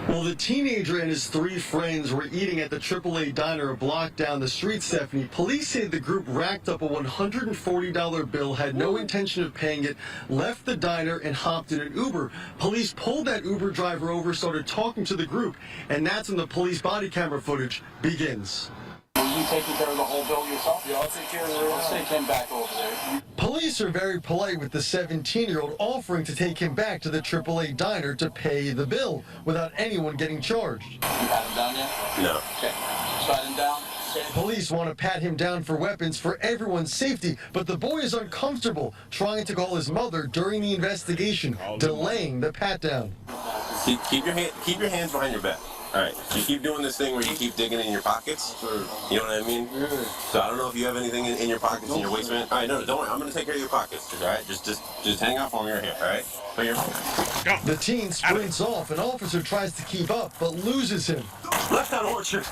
Well, the teenager and his 3 friends were eating at the AAA diner a block down the street, Stephanie. Police say the group racked up a $140 bill, had no intention of paying it, left the diner, and hopped in an Uber. Police pulled that Uber driver over, started talking to the group, and that's when the police body camera footage begins. Are you taking care of the whole bill yourself? Yeah, I'll take care of the rest. Let's take him back over there. Police are very polite with the 17-year-old, offering to take him back to the AAA diner to pay the bill without anyone getting charged. You had him down yet? No. Okay. Pat him down. Police want to pat him down for weapons for everyone's safety, but the boy is uncomfortable, trying to call his mother during the investigation, delaying the pat down. Keep your hands behind your back. All right, you keep doing this thing where you keep digging in your pockets. You know what I mean? So I don't know if you have anything in your pockets, in your waistband. All right, no, don't worry. I'm going to take care of your pockets. All right, just hang out for me right here. All right, put your. The teen sprints off. An officer tries to keep up, but loses him. Left on Orchard.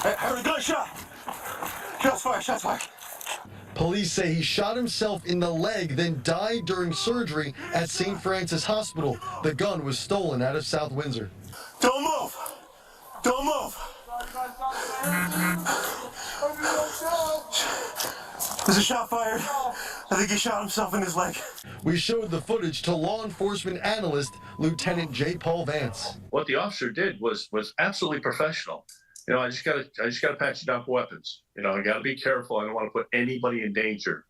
I heard a gunshot. Shots fired. Police say he shot himself in the leg, then died during surgery at St. Francis Hospital. The gun was stolen out of South Windsor. Don't move! Don't move! There's a shot fired. I think he shot himself in his leg. We showed the footage to law enforcement analyst Lieutenant J. Paul Vance. What the officer did was absolutely professional. You know, I just gotta patch it down for weapons. You know, I gotta be careful. I don't want to put anybody in danger,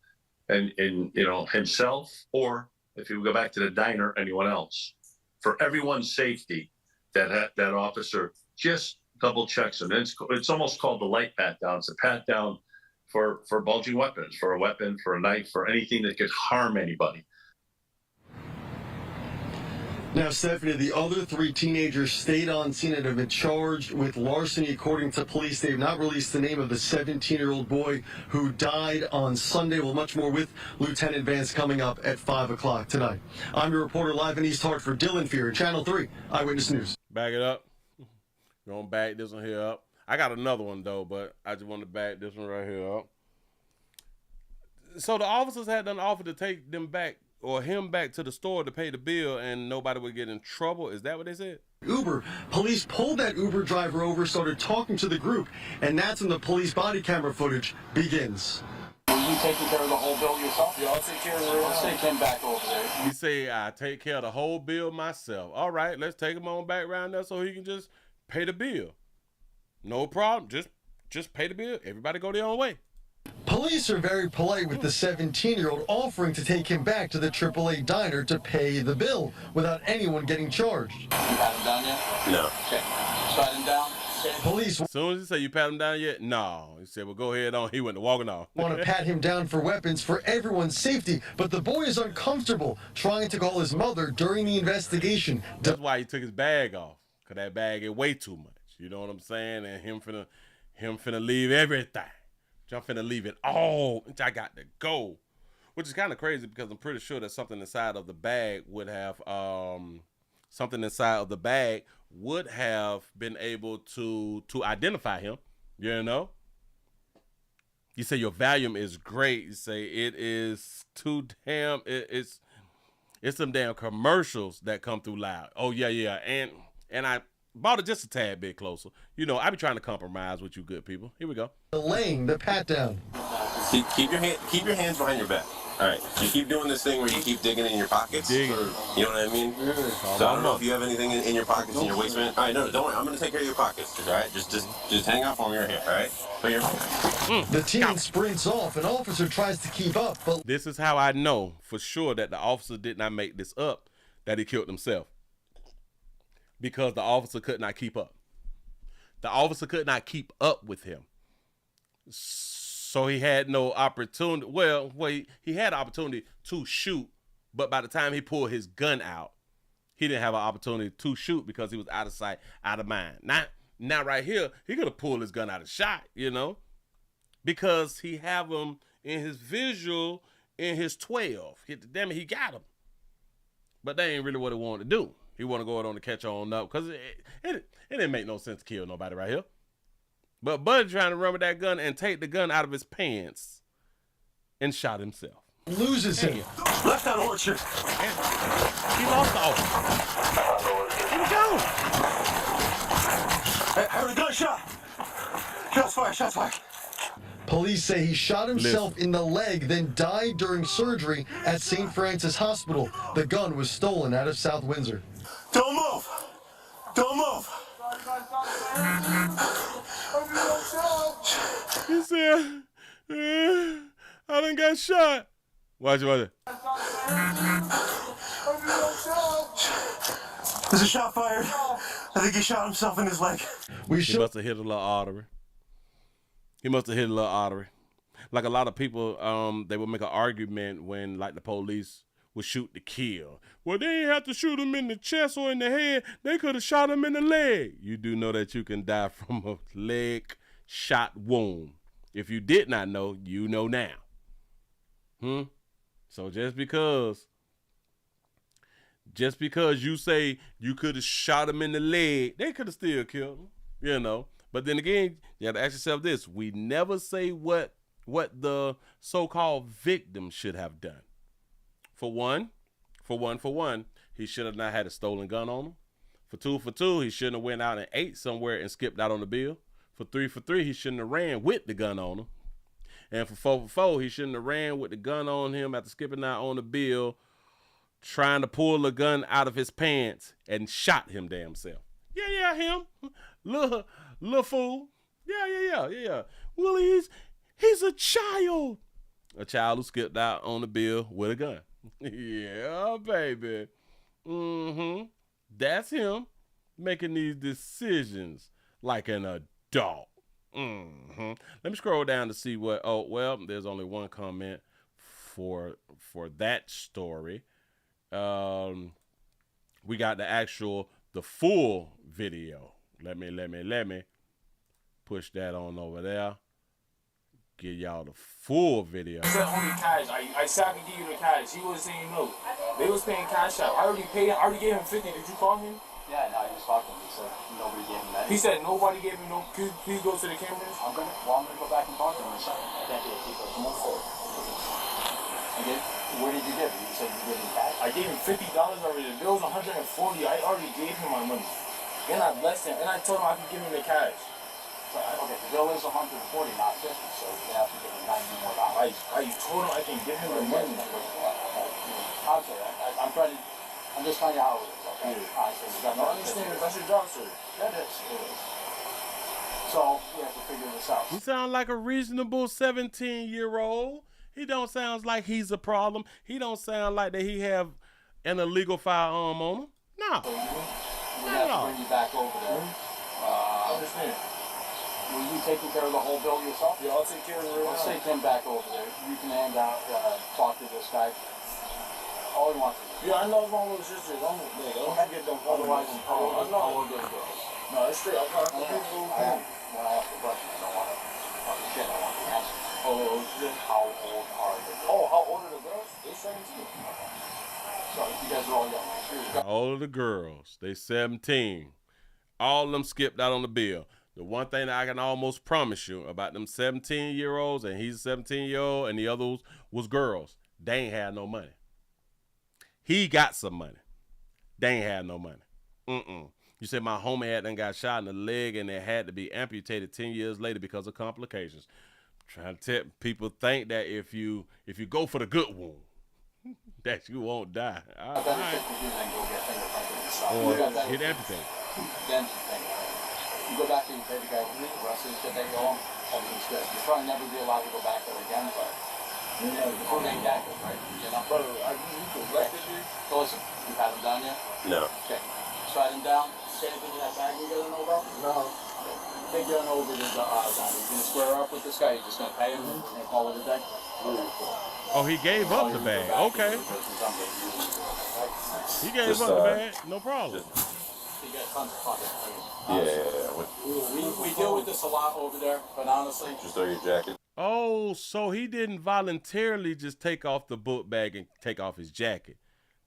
and you know, himself, or if you go back to the diner, anyone else. For everyone's safety, that officer just double checks them. It's almost called the light pat down. It's a pat down for bulging weapons, for a weapon, for a knife, for anything that could harm anybody. Now, Stephanie, the other 3 teenagers stayed on scene and have been charged with larceny. According to police, they have not released the name of the 17-year-old boy who died on Sunday. Well, much more with Lieutenant Vance coming up at 5 o'clock tonight. I'm your reporter live in East Hartford, Dylan Fear, Channel 3 Eyewitness News. Back it up. We're gonna back this one here up. I got another one though, but I just want to back this one right here up. So the officers had done offer to take them back or him back to the store to pay the bill and nobody would get in trouble. Is that what they said? Uber. Police pulled that Uber driver over, started talking to the group, and that's when the police body camera footage begins. Are you taking care of the whole bill yourself? Yeah, I'll take care of the rest. Let's take him back over there. He say, I take care of the whole bill myself. All right, let's take him on back around there so he can just pay the bill. No problem. Just pay the bill. Everybody go their own way. Police are very polite with the 17-year-old, offering to take him back to the AAA diner to pay the bill without anyone getting charged. You pat him down yet? No. Okay. Pat him down. Police As soon as he said, you pat him down yet? No. He said, well, go ahead on. He went to walking off. want to pat him down for weapons for everyone's safety, but the boy is uncomfortable trying to call his mother during the investigation. That's why he took his bag off, because that bag is way too much. You know what I'm saying? And him finna leave everything. I'm finna leave it all. I got to go. Which is kind of crazy because I'm pretty sure that something inside of the bag would have been able to identify him. You know? You say your volume is great. You say it is too damn. It's some damn commercials that come through loud. Oh yeah. And I bought it just a tad bit closer. You know, I be trying to compromise with you good people. Here we go. Delaying the pat down. Keep your hands behind your back. All right. You keep doing this thing where you keep digging in your pockets. You know what I mean? So I don't know if you have anything in your pockets, in your waistband. All right, no, don't worry. I'm going to take care of your pockets. All right? Just hang out for me right here. All right? Put your... The teen sprints off. An officer tries to keep up, but... This is how I know for sure that the officer did not make this up, that he killed himself. Because the officer could not keep up. The officer could not keep up with him. So he had no opportunity. Well, he had an opportunity to shoot, but by the time he pulled his gun out, he didn't have an opportunity to shoot because he was out of sight, out of mind. Now right here, he could have pulled his gun out and shot, you know, because he have him in his visual in his 12. Damn it, he got him. But that ain't really what he wanted to do. He want to go out on to catch on up because it didn't make no sense to kill nobody right here. But Bud trying to run with that gun and take the gun out of his pants and shot himself. Loses him. Left out orchard. He lost the orchard. Here we go. I heard a gunshot. Shots fired. Police say he shot himself in the leg, then died during surgery at St. Francis Hospital. The gun was stolen out of South Windsor. Don't move. He said, I done got shot. Watch it. There's a shot fired. I think he shot himself in his leg. He must have hit a little artery. Like a lot of people, they would make an argument when like the police would shoot to kill. Well, they didn't have to shoot him in the chest or in the head. They could have shot him in the leg. You do know that you can die from a leg shot wound. If you did not know, you know now. So just because you say you could have shot him in the leg, they could have still killed him, you know. But then again, you have to ask yourself this. We never say what what the so-called victim should have done. For one, he should have not had a stolen gun on him. For two, he shouldn't have went out and ate somewhere and skipped out on the bill. For three, he shouldn't have ran with the gun on him. And for four, he shouldn't have ran with the gun on him after skipping out on the bill, trying to pull the gun out of his pants and shot him damn self. Yeah, him. Little fool. Yeah. Willie, he's a child. A child who skipped out on the bill with a gun. Yeah, baby. That's him making these decisions like an adult. Let me scroll down to see what. Oh, well, there's only one comment for that story. We got the full video. Let me push that on over there. Give y'all the full video. He said only cash. I said I could give you the cash. He was saying no. They was paying cash out. I already gave him 50. Did you call him? Yeah, no, I just talked to him. He said nobody gave him that. He said nobody gave him no. Could you please go to the cameras? I'm gonna go back and talk to him in a second. I can't do it. Keep it. Move forward. Okay. Where did you give him? You said you gave him cash? I gave him $50 already. The bill was $140. I already gave him my money. And I blessed him. And I told him I could give him the cash. Okay, the bill is $140, not $50, so you have to give him $90 more. I told him I can give him the money. Honestly, I'm just telling you how it is, okay? Yeah. Honestly, I understand. That's your job, sir. That is. So, we have to figure this out. He sounds like a reasonable 17-year-old. He don't sound like he's a problem. He don't sound like that he have an illegal firearm on him. No. So we have to bring you back over there. I understand. Were you taking care of the whole bill yourself? Yeah, I'll take care of it. Let's take him back over there. You can hang out, talk to this guy. All he wants to do. Yeah, I know it's my little sisters. I'm gonna get them. Otherwise, I know we're good girls. No, it's straight. I'm trying to get When I ask the question, I don't want to talk shit. I want the answer. How old are the girls? Oh, how old are the girls? They're 17. So you guys are all young. All of the girls, they 17. All of them skipped out on the bill. The one thing that I can almost promise you about them 17-year-olds, and he's a 17-year-old, and the others was girls, they ain't had no money. He got some money. They ain't had no money. You said my homie had done got shot in the leg, and it had to be amputated 10 years later because of complications. Trying to tell people think that if you go for the good wound, that you won't die. All right. Or get amputated. Then you go back to your baby guy, the rest of the shit they go on, everything's good. You'll probably never be allowed to go back there again, but before they that good, right? You know? Brother, you collected it? So listen, you haven't done yet? No. Okay. Slide him down. Is anything in that bag you gotta know about? No. Take your over to the down. You're gonna square up with this guy, you're just gonna pay him and call it a day? Oh, he gave up the bag. Okay. He gave up the bag. No problem. You get tons of fun. Yeah. We deal with this a lot over there, but honestly. Just throw your jacket. Oh, so he didn't voluntarily just take off the book bag and take off his jacket.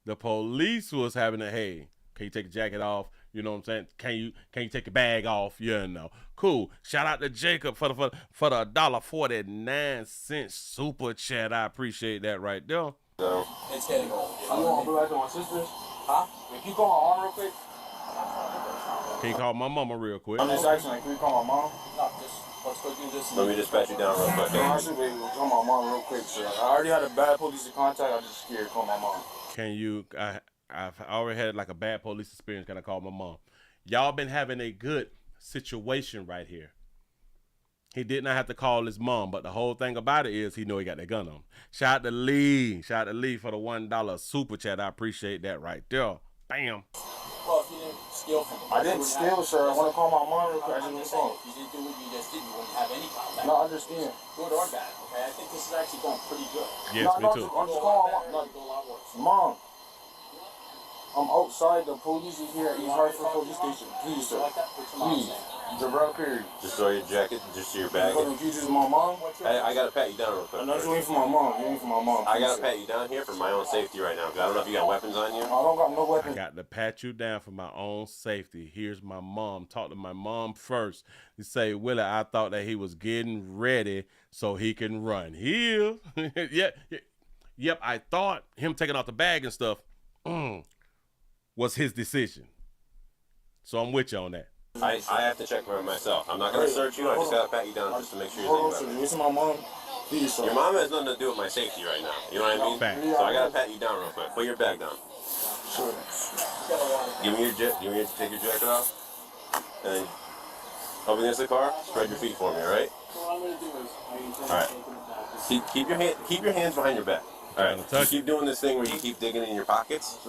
The police was having a, hey, can you take the jacket off? You know what I'm saying? Can you take the bag off? You know. Cool. Shout out to Jacob for the $1.49 super chat. I appreciate that right there. No. It's getting old. You want to go back to my sisters? Huh? Can you call my mom real quick? Can you call my mama real quick? I'm just asking, like, can you call my mom? No, just let's go do this. Let me just pat you down real quick. No, I should be able to call my mom real quick, sir. I already had a bad police contact. I'm just scared to call my mom. Can you? I've already had like a bad police experience. Can I call my mom? Y'all been having a good situation right here. He did not have to call his mom, but the whole thing about it is he know he got that gun on. Shout out to Lee. Shout out to Lee for the $1 super chat. I appreciate that right there. Bam. Well, if you didn't steal from me. I didn't steal, sir. I want to call my mom real quick. I didn't steal. If you didn't do what you just did, you wouldn't have any contact. No, I understand. Good or bad, okay? I think this is actually going pretty good. Yes, me too. I'm just calling my mom. Go a lot worse. Mom, I'm outside. The police is here at East Hartford Police Station. Please, sir. Please. It's a real period. Just throw your jacket, just your bag. Can you just my mom? I gotta pat you down real quick. I know you're waiting for my mom. You're waiting for my mom. I gotta pat you down here for my own safety right now, because I don't know if you got weapons on you. I don't got no weapons. I got to pat you down for my own safety. Here's my mom. Talk to my mom first. He say, Willie, I thought that he was getting ready so he can run. Here. Yep, I thought him taking out the bag and stuff was his decision. So I'm with you on that. I have to check for it myself. I'm not going to search you. I just got to pat you down just to make sure you're safe. This is my mom. Please, your mom has nothing to do with my safety right now. You know what I mean? Fact. So I got to pat you down real quick. Put your bag down. Sure. Give me your take your jacket off. And then up against the car, spread your feet for me, all right? All right. Keep your hands behind your back. All right, you keep doing this thing where you keep digging in your pockets.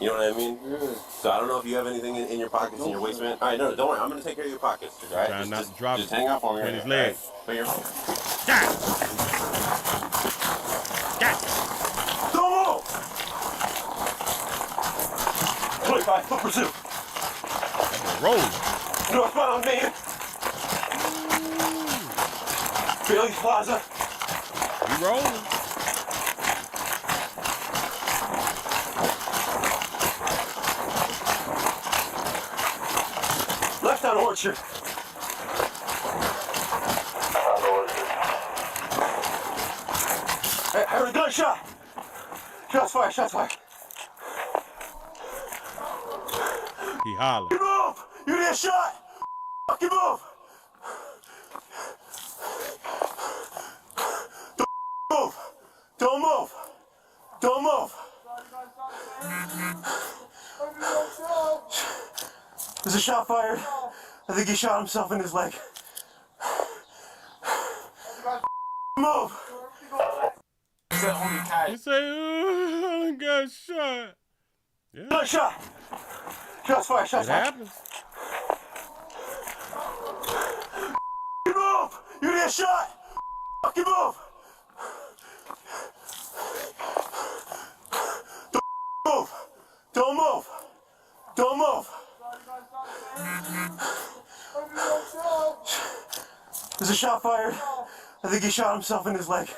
You know what I mean? So I don't know if you have anything in your pockets, in your waistband. All right, no, don't worry. I'm going to take care of your pockets. All right? Trying not to drop just hang out for me. in his leg. Put your... Don't move! 25, foot pursuit. Rolling. Northbound, man. Bailey's Plaza. We rolling. Left on Orchard. Hey, I heard a gunshot. Shots fired, shots fired. He hollered. You move! You need a shot! Fuck you move! Don't move! Don't move! Don't move! There's a shot fired. I think he shot himself in his leg. Move! He say, I got shot. Yeah. Good shot! Shots fired, shots It fired. happens. You move! You need a shot! Fuck you move! Don't move! Don't move! Don't move! There's a shot fired. I think he shot himself in his leg.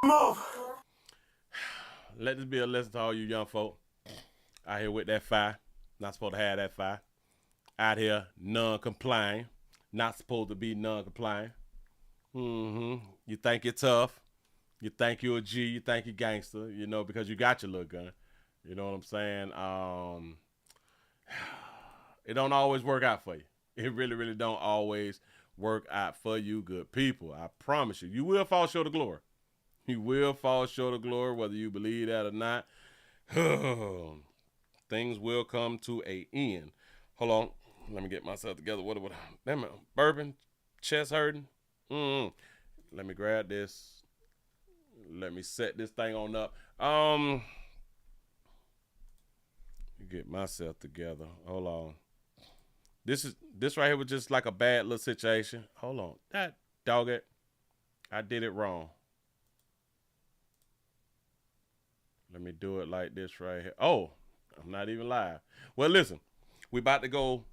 Move! Let this be a lesson to all you young folk out here with that fire. Not supposed to have that fire. Out here non-complying. Not supposed to be non-compliant. You think you're tough. You think you're a G. You think you're gangster. You know, because you got your little gun. You know what I'm saying? It don't always work out for you. It really, really don't always work out for you, good people. I promise you. You will fall short of glory. You will fall short of glory, whether you believe that or not. Things will come to an end. Hold on. Let me get myself together. What? Damn it. Bourbon? Chest hurting? Let me grab this. Let me set this thing on up. Get myself together. Hold on. This right here was just like a bad little situation. Hold on. That dog it. I did it wrong. Let me do it like this right here. Oh, I'm not even live. Well, listen, we about to go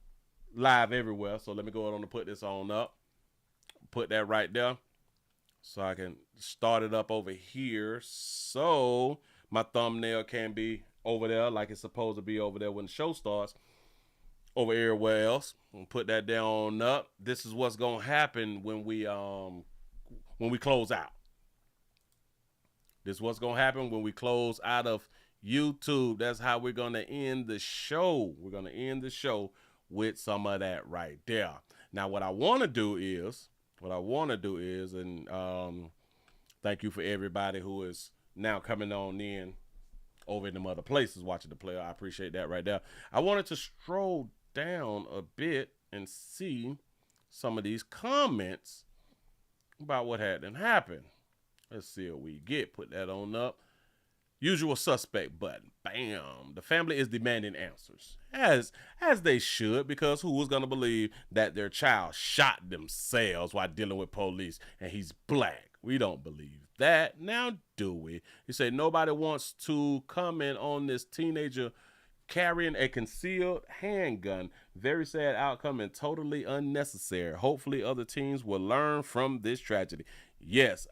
live everywhere. So let me go on and put this on up. Put that right there. So I can start it up over here. So my thumbnail can be over there like it's supposed to be over there when the show starts. Over everywhere else. We'll put that down up. This is what's gonna happen when we close out. This is what's gonna happen when we close out of YouTube. That's how we're gonna end the show. We're gonna end the show with some of that right there. Now, what I want to do is, and thank you for everybody who is now coming on in over in them other places watching the play. I appreciate that right there. I wanted to stroll down a bit and see some of these comments about what had happened. Let's see what we get. Put that on up. Usual suspect button. Bam. The family is demanding answers. As they should, because who was going to believe that their child shot themselves while dealing with police and he's black? We don't believe that. Now, do we? He said nobody wants to comment on this teenager carrying a concealed handgun. Very sad outcome and totally unnecessary. Hopefully other teams will learn from this tragedy. Yes,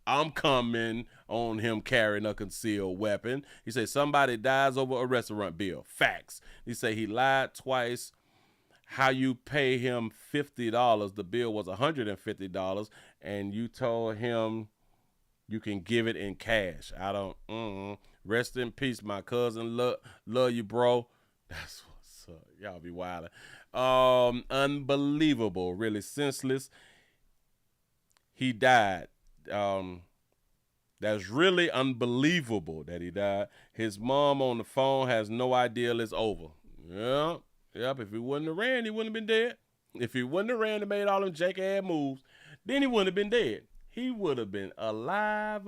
I'm coming on him carrying a concealed weapon. He said somebody dies over a restaurant bill. Facts. He said he lied twice. How you pay him $50? The bill was $150, and you told him you can give it in cash. I don't. Rest in peace, my cousin. Love you, bro. That's what's up. Y'all be wildin'. Unbelievable. Really senseless. He died. That's really unbelievable that he died. His mom on the phone has no idea it's over. Yep. If he wouldn't have ran, he wouldn't have been dead. If he wouldn't have ran and made all them janky-ass moves, then he wouldn't have been dead. He would have been alive.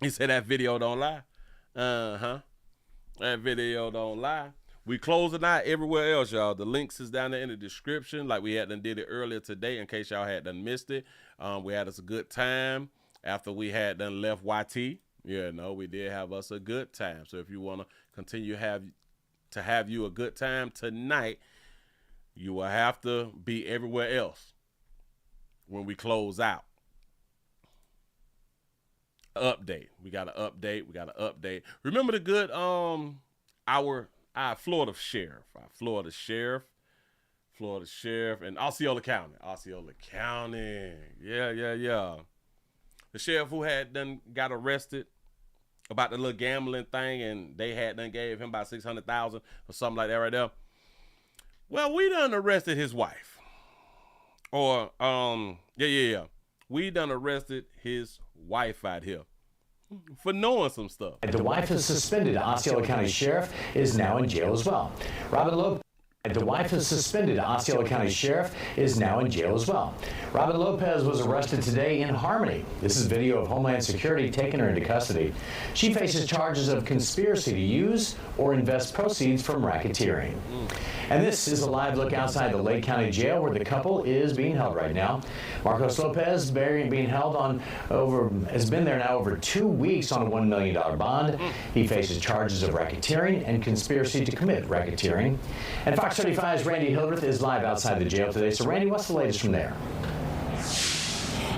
He said that video don't lie. That video don't lie. We closing out everywhere else, y'all. The links is down there in the description, like we had done did it earlier today, in case y'all had done missed it. We had us a good time after we had done left YT. Yeah, no, we did have us a good time. So if you want to continue to have you a good time tonight, you will have to be everywhere else when we close out. Update. We got to update. Remember the good our Florida sheriff, and Osceola County. Yeah. The sheriff who had done got arrested about the little gambling thing, and they had done gave him about $600,000 or something like that right there. Well, we done arrested his wife. Or we done arrested his wife out here for knowing some stuff. The wife of suspended Osceola County Sheriff is now in jail as well. The wife of suspended Osceola County Sheriff is now in jail as well. Robin Lopez was arrested today in Harmony. This is video of Homeland Security taking her into custody. She faces charges of conspiracy to use or invest proceeds from racketeering. And this is a live look outside the Lake County Jail where the couple is being held right now. Marcos Lopez being held has been there now over 2 weeks on a $1 million bond. He faces charges of racketeering and conspiracy to commit racketeering. And Fox 35's Randy Hildreth is live outside the jail today. So Randy, what's the latest from there?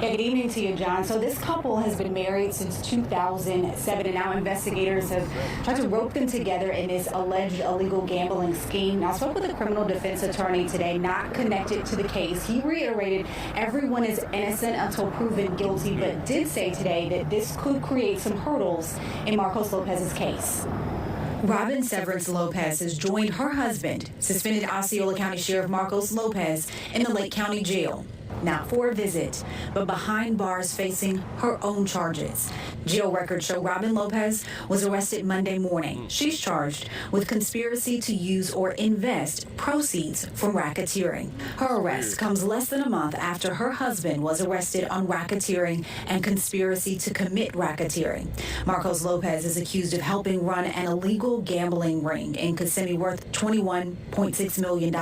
Yeah, good evening to you, John. So this couple has been married since 2007, and now investigators have tried to rope them together in this alleged illegal gambling scheme. Now, I spoke with a criminal defense attorney today, not connected to the case. He reiterated everyone is innocent until proven guilty, but did say today that this could create some hurdles in Marcos Lopez's case. Robin Severance Lopez has joined her husband, suspended Osceola County Sheriff Marcos Lopez, in the Lake County Jail. Not for a visit, but behind bars facing her own charges. Jail records show Robin Lopez was arrested Monday morning. She's charged with conspiracy to use or invest proceeds from racketeering. Her arrest comes less than a month after her husband was arrested on racketeering and conspiracy to commit racketeering. Marcos Lopez is accused of helping run an illegal gambling ring in Kissimmee worth $21.6 million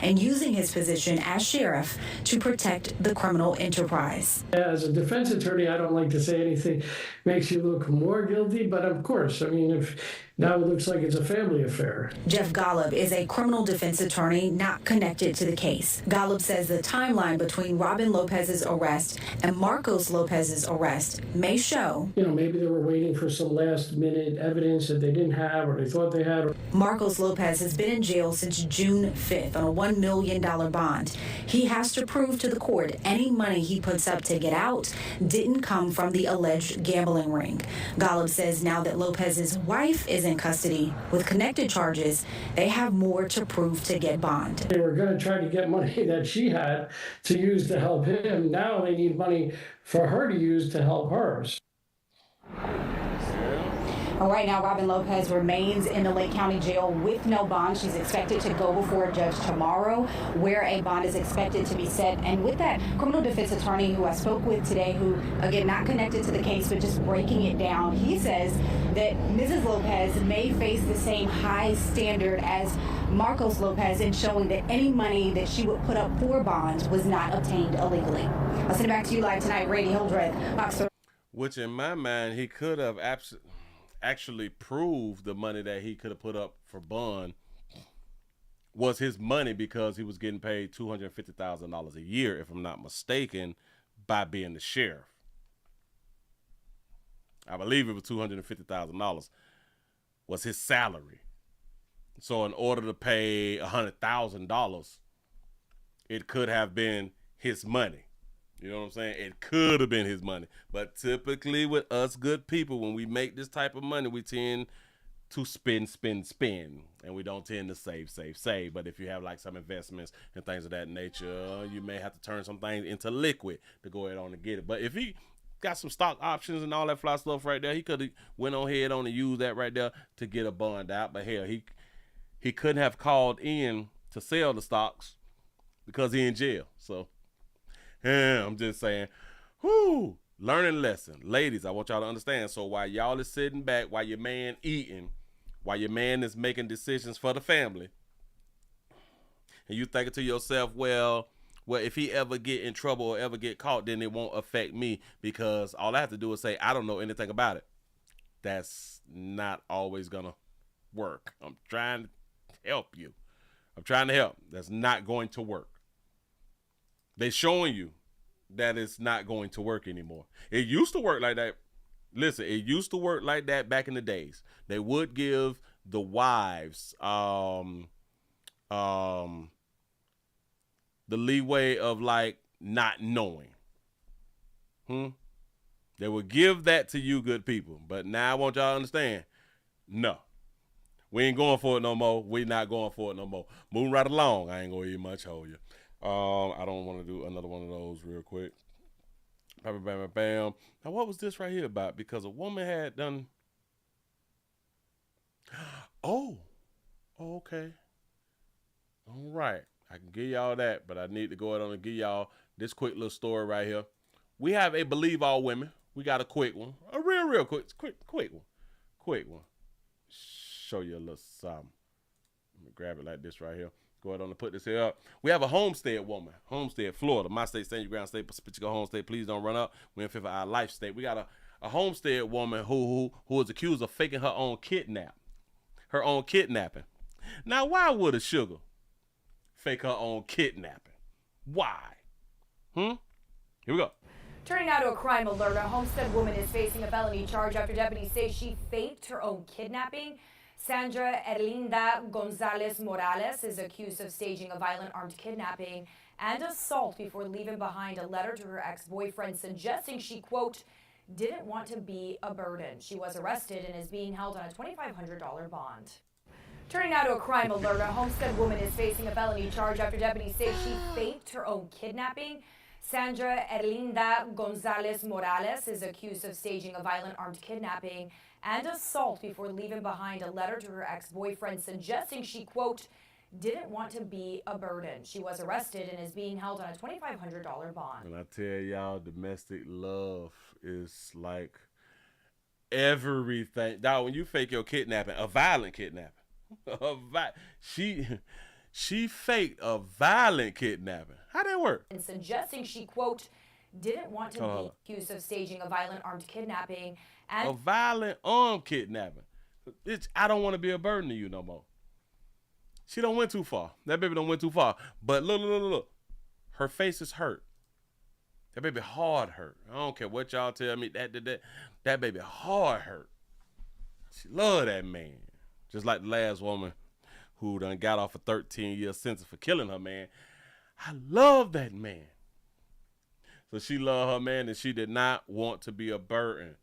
and using his position as sheriff to protect the criminal enterprise. As a defense attorney, I don't like to say anything makes you look more guilty, but of course, I mean, if now it looks like it's a family affair. Jeff Golub is a criminal defense attorney not connected to the case. Golub says the timeline between Robin Lopez's arrest and Marcos Lopez's arrest may show, maybe they were waiting for some last minute evidence that they didn't have or they thought they had. Marcos Lopez has been in jail since June 5th on a $1 million bond. He has to prove to the court any money he puts up to get out didn't come from the alleged gambling ring. Golub says now that Lopez's wife is in custody with connected charges, they have more to prove to get bond. They were going to try to get money that she had to use to help him. Now they need money for her to use to help hers. Well, right now, Robin Lopez remains in the Lake County Jail with no bond. She's expected to go before a judge tomorrow, where a bond is expected to be set. And with that criminal defense attorney who I spoke with today, who, again, not connected to the case, but just breaking it down, he says that Mrs. Lopez may face the same high standard as Marcos Lopez in showing that any money that she would put up for bond was not obtained illegally. I'll send it back to you live tonight, Randy Hildreth, Fox 30. Which in my mind, he could have actually proved the money that he could have put up for bond was his money because he was getting paid $250,000 a year, if I'm not mistaken, by being the sheriff. I believe it was $250,000 was his salary. So in order to pay $100,000, it could have been his money. You know what I'm saying? It could have been his money. But typically with us good people, when we make this type of money, we tend to spend. And we don't tend to save. But if you have like some investments and things of that nature, you may have to turn some things into liquid to go ahead on and get it. But if he got some stock options and all that fly stuff right there, he could have went on ahead on and used that right there to get a bond out. But hell, he couldn't have called in to sell the stocks because he in jail. So yeah, I'm just saying, learning lesson. Ladies, I want y'all to understand. So while y'all is sitting back, while your man eating, while your man is making decisions for the family, and you thinking to yourself, well, if he ever get in trouble or ever get caught, then it won't affect me because all I have to do is say, I don't know anything about it. That's not always going to work. I'm trying to help you. I'm trying to help. That's not going to work. They're showing you that it's not going to work anymore. It used to work like that. Listen, it used to work like that back in the days. They would give the wives the leeway of like not knowing. They would give that to you good people. But now I want y'all to understand, no. We ain't going for it no more. We not going for it no more. Moving right along. I ain't gonna eat much, hold you. I don't want to do another one of those real quick. Bam, bam, bam, bam. Now, what was this right here about? Because a woman had done. Oh, okay. All right. I can give y'all that, but I need to go ahead on and give y'all this quick little story right here. We have a Believe All Women. We got a quick one. A real quick one. Quick one. Show you a little something. Let me grab it like this right here. Go ahead on and put this here up. We have a Homestead woman. Homestead, Florida. My state, stand your ground state, Pacifica home state. Please don't run up. We're in favor of our life state. We got a Homestead woman who is accused of faking her own kidnapping. Now, why would a sugar fake her own kidnapping? Why? Here we go. Turning now to a crime alert. A Homestead woman is facing a felony charge after deputies say she faked her own kidnapping. Sandra Erlinda Gonzalez Morales is accused of staging a violent armed kidnapping and assault before leaving behind a letter to her ex-boyfriend suggesting she, quote, didn't want to be a burden. She was arrested and is being held on a $2,500 bond. Turning now to a crime alert. A Homestead woman is facing a felony charge after deputies say she faked her own kidnapping. Sandra Erlinda Gonzalez Morales is accused of staging a violent armed kidnapping and assault before leaving behind a letter to her ex-boyfriend suggesting she, quote, didn't want to be a burden. She was arrested and is being held on a $2,500 bond. And I tell y'all, domestic love is like everything. Dog, when you fake your kidnapping, a violent kidnapping, she faked a violent kidnapping. How that work? And suggesting she, quote, didn't want to be accused of staging a violent armed kidnapping and a violent armed kidnapping. I don't want to be a burden to you no more. She don't went too far. That baby don't went too far. But look. Her face is hurt. That baby hard hurt. I don't care what y'all tell me. That baby hard hurt. She love that man. Just like the last woman who done got off a 13-year sentence for killing her man. I love that man. So she loved her man and she did not want to be a burden.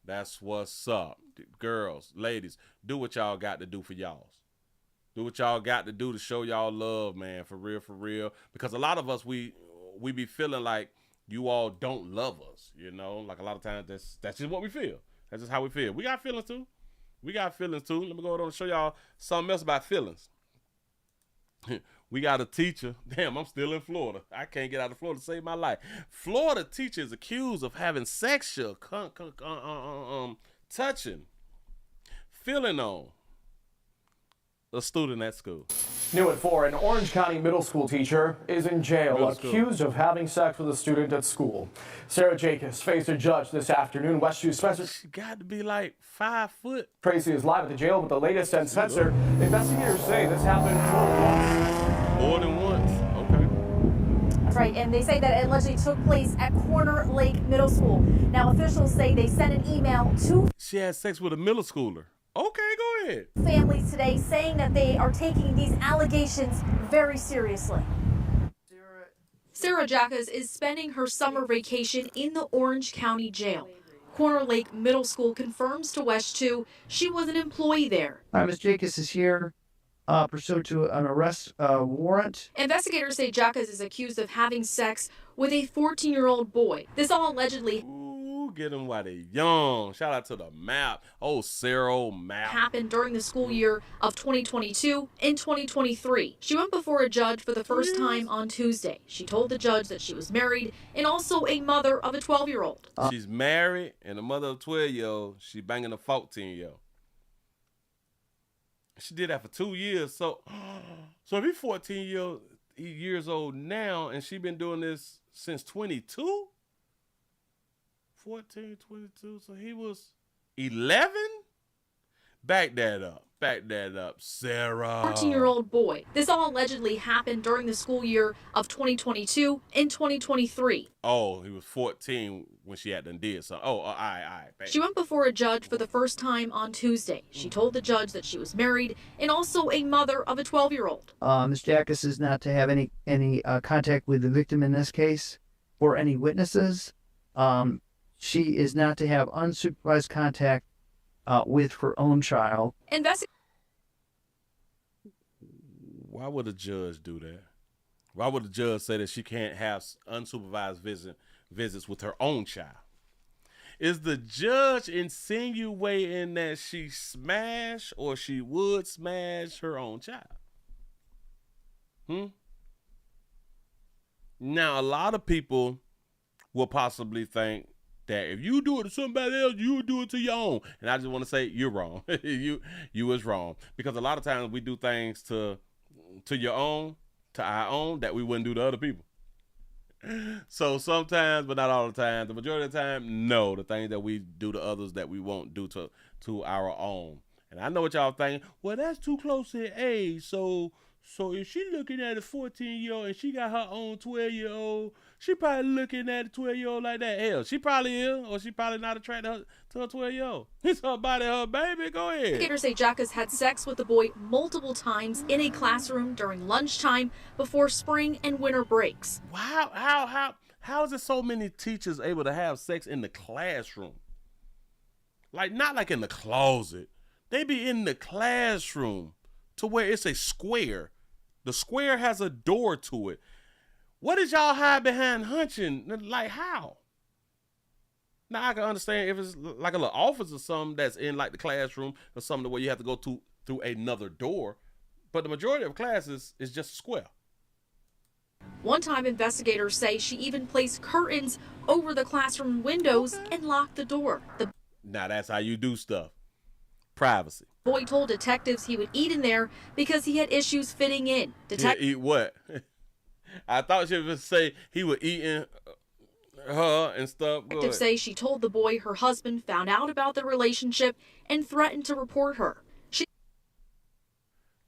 That's what's up. Girls, ladies, do what y'all got to do for y'all. Do what y'all got to do to show y'all love, man, for real. Because a lot of us, we be feeling like you all don't love us, you know? Like a lot of times, that's just what we feel. That's just how we feel. We got feelings too. Let me go ahead and show y'all something else about feelings. We got a teacher. Damn, I'm still in Florida. I can't get out of Florida to save my life. Florida teacher is accused of having sexual touching, feeling on a student at school. New at 4, an Orange County middle school teacher is in jail accused of having sex with a student at school. Sarah Jacobs faced a judge this afternoon. West 2 Spencer. She got to be like 5 foot. Tracy is live at the jail with the latest. And Spencer, investigators say this happened more than once. Okay. That's right, and they say that it allegedly took place at Corner Lake Middle School. Now, officials say they sent an email to She had sex with a middle schooler. Okay, go ahead. families today saying that they are taking these allegations very seriously. Sarah Jacobs is spending her summer vacation in the Orange County Jail. Corner Lake Middle School confirms to West 2 she was an employee there. Ms. Jacobs is here pursuant to an arrest warrant. Investigators say Jacobs is accused of having sex with a 14-year-old boy. This all allegedly Get them while they're young. Shout out to the map. Oh, Sarah map. happened during the school year of 2022 and 2023. She went before a judge for the first time on Tuesday. She told the judge that she was married and also a mother of a 12-year-old. She's married and a mother of a 12-year-old. She banging a 14-year-old. She did that for 2 years. So if he's 14 years old now and she been doing this since 22? 14, 22, so he was 11? Back that up, Sarah. 14-year-old boy. This all allegedly happened during the school year of 2022 and 2023. Oh, he was 14 when she had done did so. Oh, all right. She went before a judge for the first time on Tuesday. She told the judge that she was married and also a mother of a 12-year-old. Ms. Jacobs is not to have any contact with the victim in this case or any witnesses. She is not to have unsupervised contact with her own child. Why would a judge do that? Why would a judge say that she can't have unsupervised visits with her own child? Is the judge insinuating that she smashed or she would smash her own child? Now, a lot of people will possibly think that if you do it to somebody else, you do it to your own. And I just want to say you're wrong. you is wrong. Because a lot of times we do things to your own, to our own, that we wouldn't do to other people. So sometimes, but not all the time, the majority of the time, no, the things that we do to others that we won't do to our own. And I know what y'all thinking. Well, that's too close in age. So if she looking at a 14-year-old and she got her own 12-year-old, she probably looking at a 12-year-old like that. Hell, she probably is, or she probably not attracted to her 12-year-old. It's her body, her baby. Go ahead. Investigators say Jacobs had sex with the boy multiple times in a classroom during lunchtime before spring and winter breaks. Wow, how is it so many teachers able to have sex in the classroom? Like, not like in the closet. They be in the classroom to where it's a square. The square has a door to it. What did y'all hide behind hunching? Like, how? Now, I can understand if it's like a little office or something that's in like the classroom or something where you have to go through another door. But the majority of classes is just a square. One time, investigators say she even placed curtains over the classroom windows and locked the door. The Now, that's how you do stuff. Privacy. boy told detectives he would eat in there because he had issues fitting in. Eat what? I thought she would say he was eating her and stuff. Detectives say she told the boy her husband found out about the relationship and threatened to report her.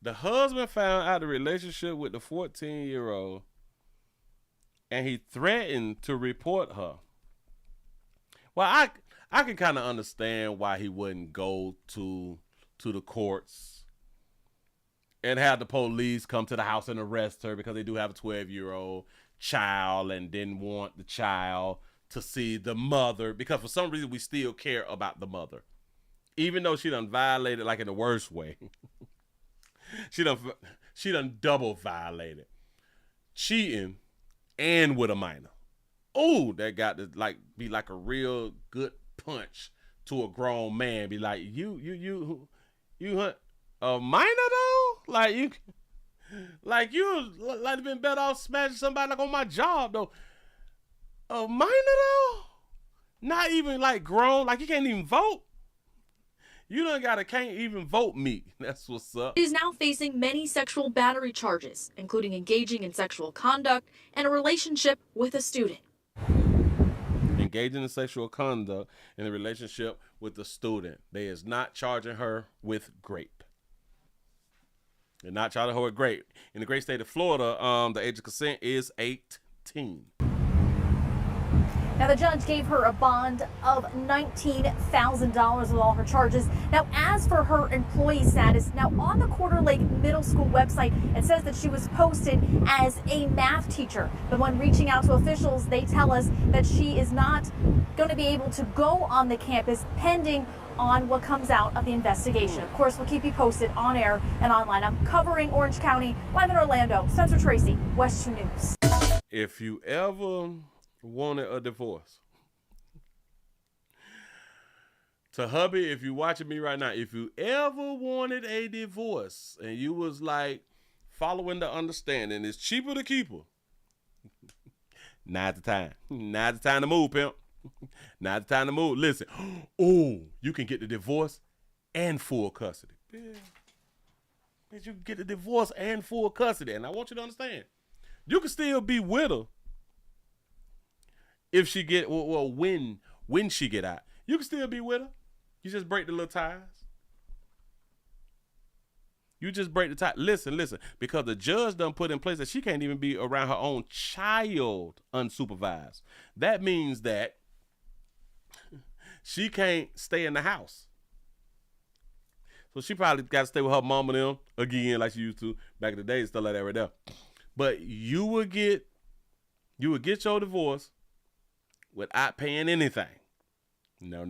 The husband found out the relationship with the 14-year-old and he threatened to report her. Well, I can kind of understand why he wouldn't go to the courts and have the police come to the house and arrest her because they do have a 12-year-old child and didn't want the child to see the mother, because for some reason we still care about the mother. Even though she done violated like in the worst way. She done double violated. Cheating and with a minor. Oh, that got to be like a real good punch to a grown man. Be like, you a minor though? Like you like been better off smashing somebody like on my job though. A minor though? Not even like grown, like you can't even vote. You done can't even vote me. That's what's up. She is now facing many sexual battery charges, including engaging in sexual conduct and a relationship with a student. Engaging in sexual conduct in a relationship with the student. They is not charging her with rape. They're not charging her with rape. In the great state of Florida, the age of consent is 18. Now, the judge gave her a bond of $19,000 with all her charges. Now, as for her employee status, now on the Quarter Lake Middle School website, it says that she was posted as a math teacher. But when reaching out to officials, they tell us that she is not going to be able to go on the campus pending on what comes out of the investigation. Of course, we'll keep you posted on air and online. I'm covering Orange County, live in Orlando. Spencer Tracy, West 2 News. If you ever wanted a divorce, to hubby, if you watching me right now, if you ever wanted a divorce and you was like following the understanding, it's cheaper to keep her. Now's the time. Now's the time to move, pimp. Now's the time to move. Listen, oh, you can get the divorce and full custody. Yeah. You can get the divorce and full custody. And I want you to understand, you can still be with her if she get, well, when she get out. You can still be with her. You just break the little ties. You just break the tie. Listen, because the judge done put in place that she can't even be around her own child unsupervised. That means that she can't stay in the house. So she probably got to stay with her mom and them again like she used to back in the day and stuff like that right there. But you would get your divorce without paying anything. No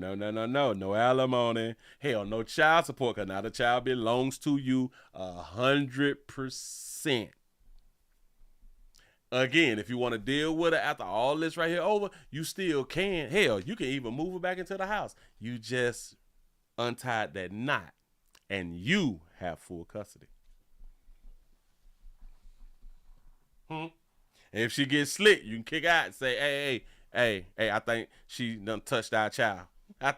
alimony. Hell, no child support, because now the child belongs to you 100%. Again, if you want to deal with her after all this right here over, you still can. Hell, you can even move her back into the house. You just untied that knot, and you have full custody. And if she gets slick, you can kick out and say, hey, I think she done touched our child. And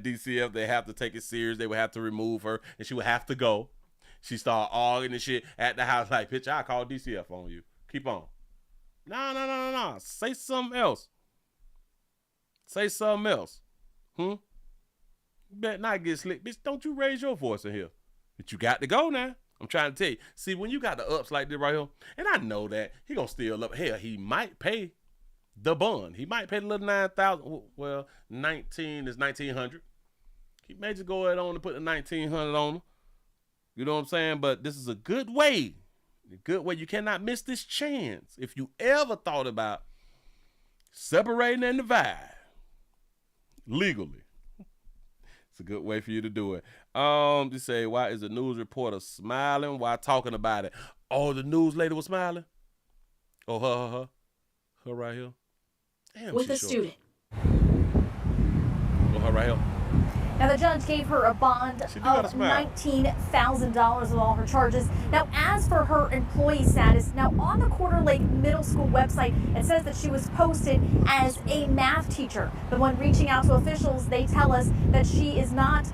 DCF, they have to take it serious. They would have to remove her, and she would have to go. She started arguing and shit at the house like, bitch, I'll call DCF on you. Keep on. No. Say something else. You better not get slick. Bitch, don't you raise your voice in here. But you got to go now. I'm trying to tell you. See, when you got the ups like this right here, and I know that he gonna steal up. Hell, he might pay the bond. He might pay the little $9,000. Well, 19 is $1,900. He may just go ahead on and put the $1,900 on him. You know what I'm saying? But this is a good way. You cannot miss this chance. If you ever thought about separating and divide legally, it's a good way for you to do it. You say, why is the news reporter smiling while talking about it? Oh, the news lady was smiling? Oh, her right here. Damn, with a student. Oh, her right here. Now, the judge gave her a bond of $19,000 with all her charges. Now, as for her employee status, now on the Quarter Lake Middle School website, it says that she was posted as a math teacher. But when reaching out to officials, they tell us that she is not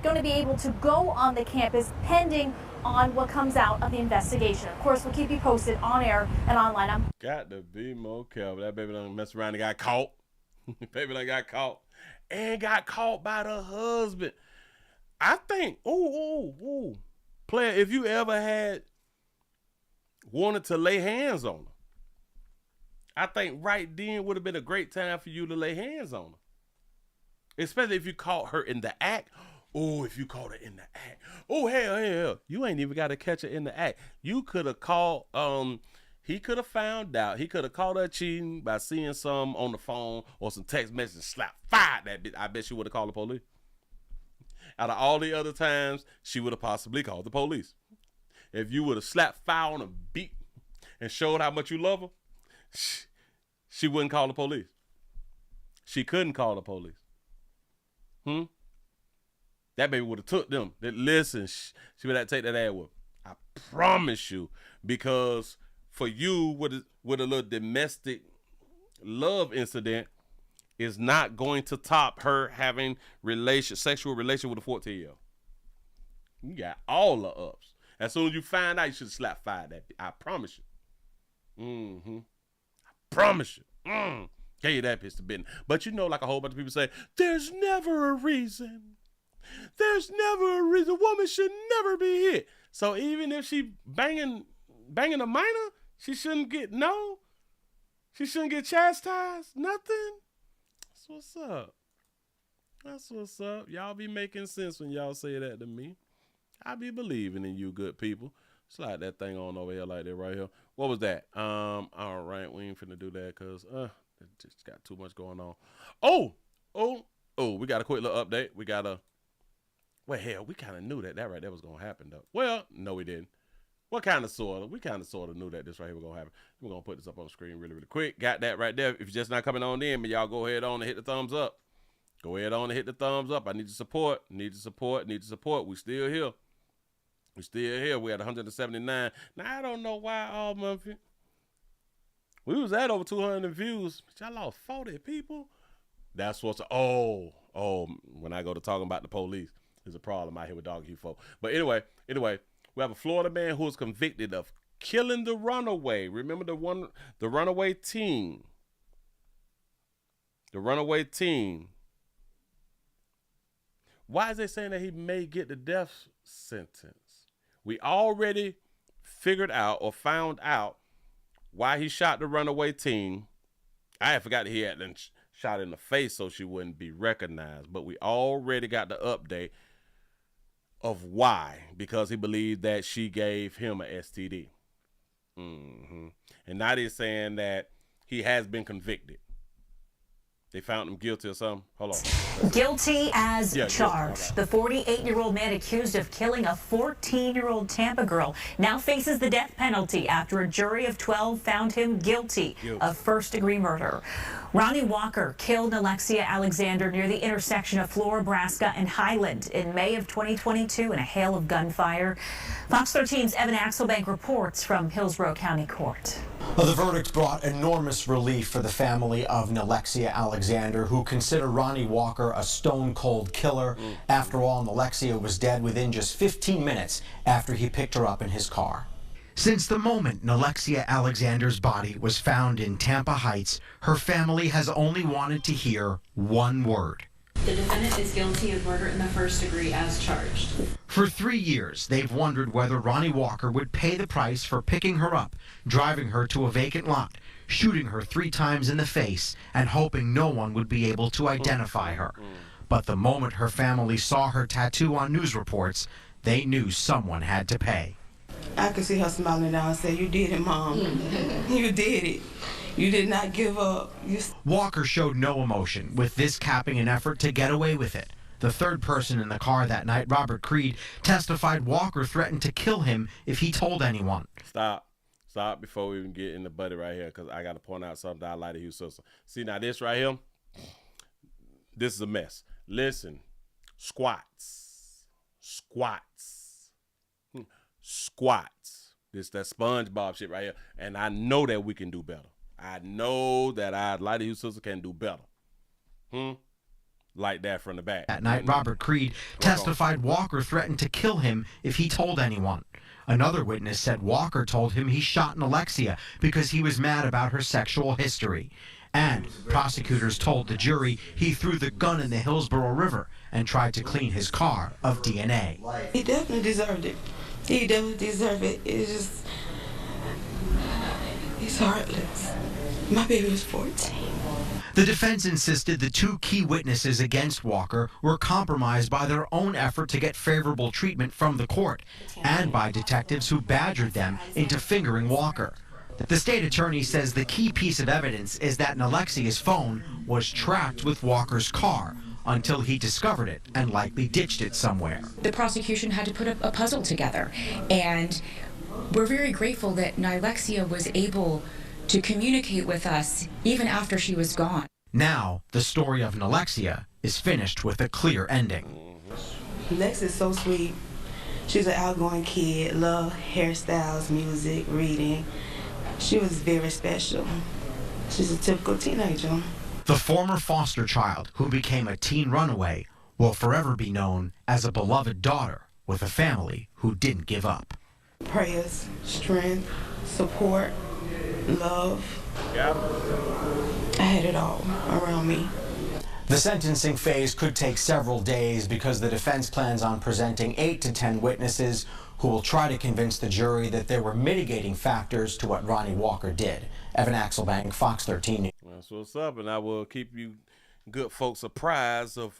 going to be able to go on the campus pending on what comes out of the investigation. Of course, we'll keep you posted on air and online. Got to be more careful. That baby done mess around and got caught. Baby done got caught. And got caught by the husband. I think, player, if you ever wanted to lay hands on her, I think right then would have been a great time for you to lay hands on her. Especially if you caught her in the act. Oh, if you caught her in the act. Oh, hell. You ain't even got to catch her in the act. You could have called, he could have found out. He could have caught her cheating by seeing some on the phone or some text message, fired that bitch. I bet she would have called the police. Out of all the other times, she would have possibly called the police. If you would have slapped fire on a beat and showed how much you love her, she wouldn't call the police. She couldn't call the police. That baby would have took them. Listen, she would have to take that ad with. I promise you, because for you with a little domestic love incident, is not going to top her having sexual relation with a 14-year-old. You got all the ups. As soon as you find out, you should slap fire that. I promise you. I promise you. Tell you that bitch the business. But you know, like a whole bunch of people say, there's never a reason. There's never a reason. A woman should never be hit. So even if she banging a minor, she shouldn't get chastised. Nothing. That's what's up. That's what's up. Y'all be making sense when y'all say that to me. I be believing in you good people. Slide that thing on over here like that right here. What was that? All right, we ain't finna do that because it just got too much going on. Oh, we got a quick little update. We kind of knew that right there was gonna happen though. Well, no, we didn't. We kind of sort of knew that this right here was gonna happen. We're gonna put this up on the screen really, really quick. Got that right there. If you're just not coming on in, but y'all go ahead on and hit the thumbs up. Go ahead on and hit the thumbs up. I need your support. Need your support. We still here. We at 179. Now I don't know why all month. We was at over 200 views. But y'all lost 40 people. That's what's when I go to talking about the police, there's a problem out here with Dog Q4. But anyway, we have a Florida man who was convicted of killing the runaway. Remember the runaway teen. The runaway teen. Why is they saying that he may get the death sentence? We already figured out or found out why he shot the runaway teen. I had forgot that he had been shot in the face so she wouldn't be recognized. But we already got the update of why. Because he believed that she gave him an STD. And now they're saying that he has been convicted. They found him guilty or something. Hold on. Guilty as charged. The 48-year-old man accused of killing a 14-year-old Tampa girl now faces the death penalty after a jury of 12 found him guilty of first-degree murder. Ronnie Walker killed Alexia Alexander near the intersection of Flora, Nebraska, and Highland in May of 2022 in a hail of gunfire. Fox 13's Evan Axelbank reports from Hillsborough County Court. Well, the verdict brought enormous relief for the family of Alexia Alexander, who consider Ronnie Walker a stone-cold killer. After all, Alexia was dead within just 15 minutes after he picked her up in his car. Since the moment Alexia Alexander's body was found in Tampa Heights, her family has only wanted to hear one word. The defendant is guilty of murder in the first degree as charged. For 3 years, they've wondered whether Ronnie Walker would pay the price for picking her up, driving her to a vacant lot, shooting her 3 times in the face, and hoping no one would be able to identify her. But the moment her family saw her tattoo on news reports, they knew someone had to pay. I could see her smiling now and say, "You did it, Mom. You did it. You did not give up." Walker showed no emotion, with this capping an effort to get away with it. The third person in the car that night, Robert Creed, testified Walker threatened to kill him if he told anyone. Stop before we even get in the buddy right here, because I got to point out something I like to use. See, now this right here, this is a mess. Listen, squats. This that SpongeBob shit right here, and I know that we can do better. I know that our Light of You sister can do better. Like that from the back. That night, Robert Creed testified Walker threatened to kill him if he told anyone. Another witness said Walker told him he shot Alexia because he was mad about her sexual history. And prosecutors told the jury he threw the gun in the Hillsborough River and tried to clean his car of DNA. He definitely deserved it. He definitely deserved it. It's just, he's heartless. My baby was 14. The defense insisted the 2 key witnesses against Walker were compromised by their own effort to get favorable treatment from the court and by detectives who badgered them into fingering Walker. The state attorney says the key piece of evidence is that Alexia's phone was tracked with Walker's car until he discovered it and likely ditched it somewhere. The prosecution had to put a puzzle together, and we're very grateful that Alexia was able to communicate with us even after she was gone. Now, the story of Alexia is finished with a clear ending. Lex is so sweet. She's an outgoing kid, love hairstyles, music, reading. She was very special. She's a typical teenager. The former foster child who became a teen runaway will forever be known as a beloved daughter with a family who didn't give up. Prayers, strength, support, love. I had it all around me. The sentencing phase could take several days because the defense plans on presenting 8 to 10 witnesses who will try to convince the jury that there were mitigating factors to what Ronnie Walker did. Evan Axelbank, Fox 13 News. That's what's up, and I will keep you good folks apprised of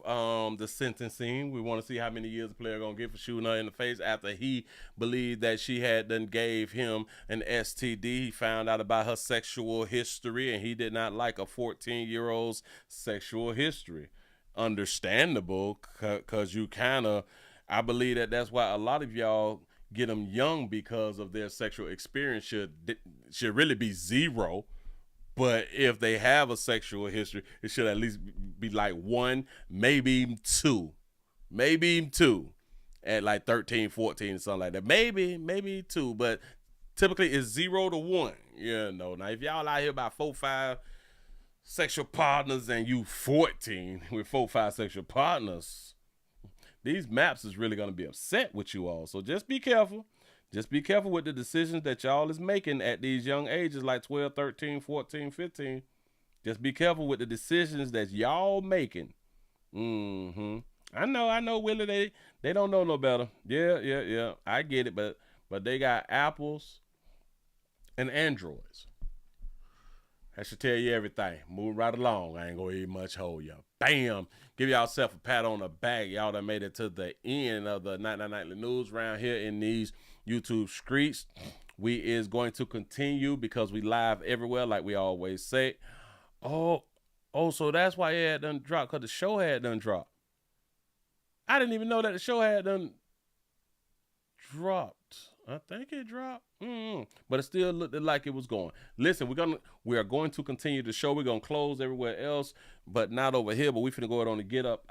the sentencing. We want to see how many years the player gonna get for shooting her in the face after he believed that she had done gave him an STD. He found out about her sexual history, and he did not like a 14-year-old's sexual history. Understandable, because you kind of, I believe that that's why a lot of y'all get them young, because of their sexual experience should really be 0. But if they have a sexual history, it should at least be like 1, maybe even 2. Maybe even 2 at like 13, 14, something like that. Maybe 2, but typically it's 0 to 1. You know, now if y'all out here about 4, 5 sexual partners and you 14 with 4, 5 sexual partners, these maps is really going to be upset with you all. So just be careful. Just be careful with the decisions that y'all is making at these young ages, like 12, 13, 14, 15. Just be careful with the decisions that y'all making. I know, Willie, they don't know no better. Yeah. I get it, but they got apples and Androids. That should tell you everything. Move right along. I ain't gonna eat much hold you. Bam! Give yourself a pat on the back. Y'all done made it to the end of the 99 Nightly News round here in these YouTube streets. We is going to continue because we live everywhere, like we always say. Oh, so that's why it had done dropped, because the show had done dropped. I didn't even know that the show had done dropped. I think it dropped. But it still looked like it was going. Listen, we are going to continue the show. We're going to close everywhere else, but not over here. But we finna go on to get up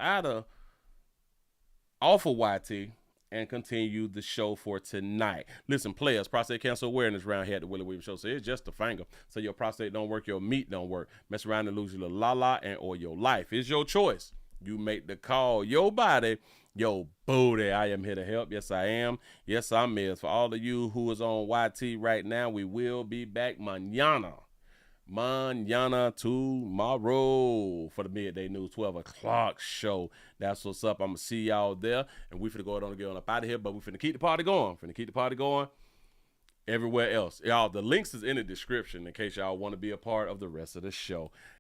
off of YT and continue the show for tonight. Listen, players, prostate cancer awareness round here at the Willie Williams Show. So it's just a finger. So your prostate don't work, your meat don't work. Mess around and lose your little la-la and or your life. It's your choice. You make the call. Your body, your booty. I am here to help. Yes, I am. Yes, I'm here. For all of you who is on YT right now, we will be back mañana tomorrow for the Midday News 12 o'clock show. That's what's up. I'm going to see y'all there. And we finna go on and get on up out of here, but we finna keep the party going. Everywhere else. Y'all, the links is in the description in case y'all want to be a part of the rest of the show.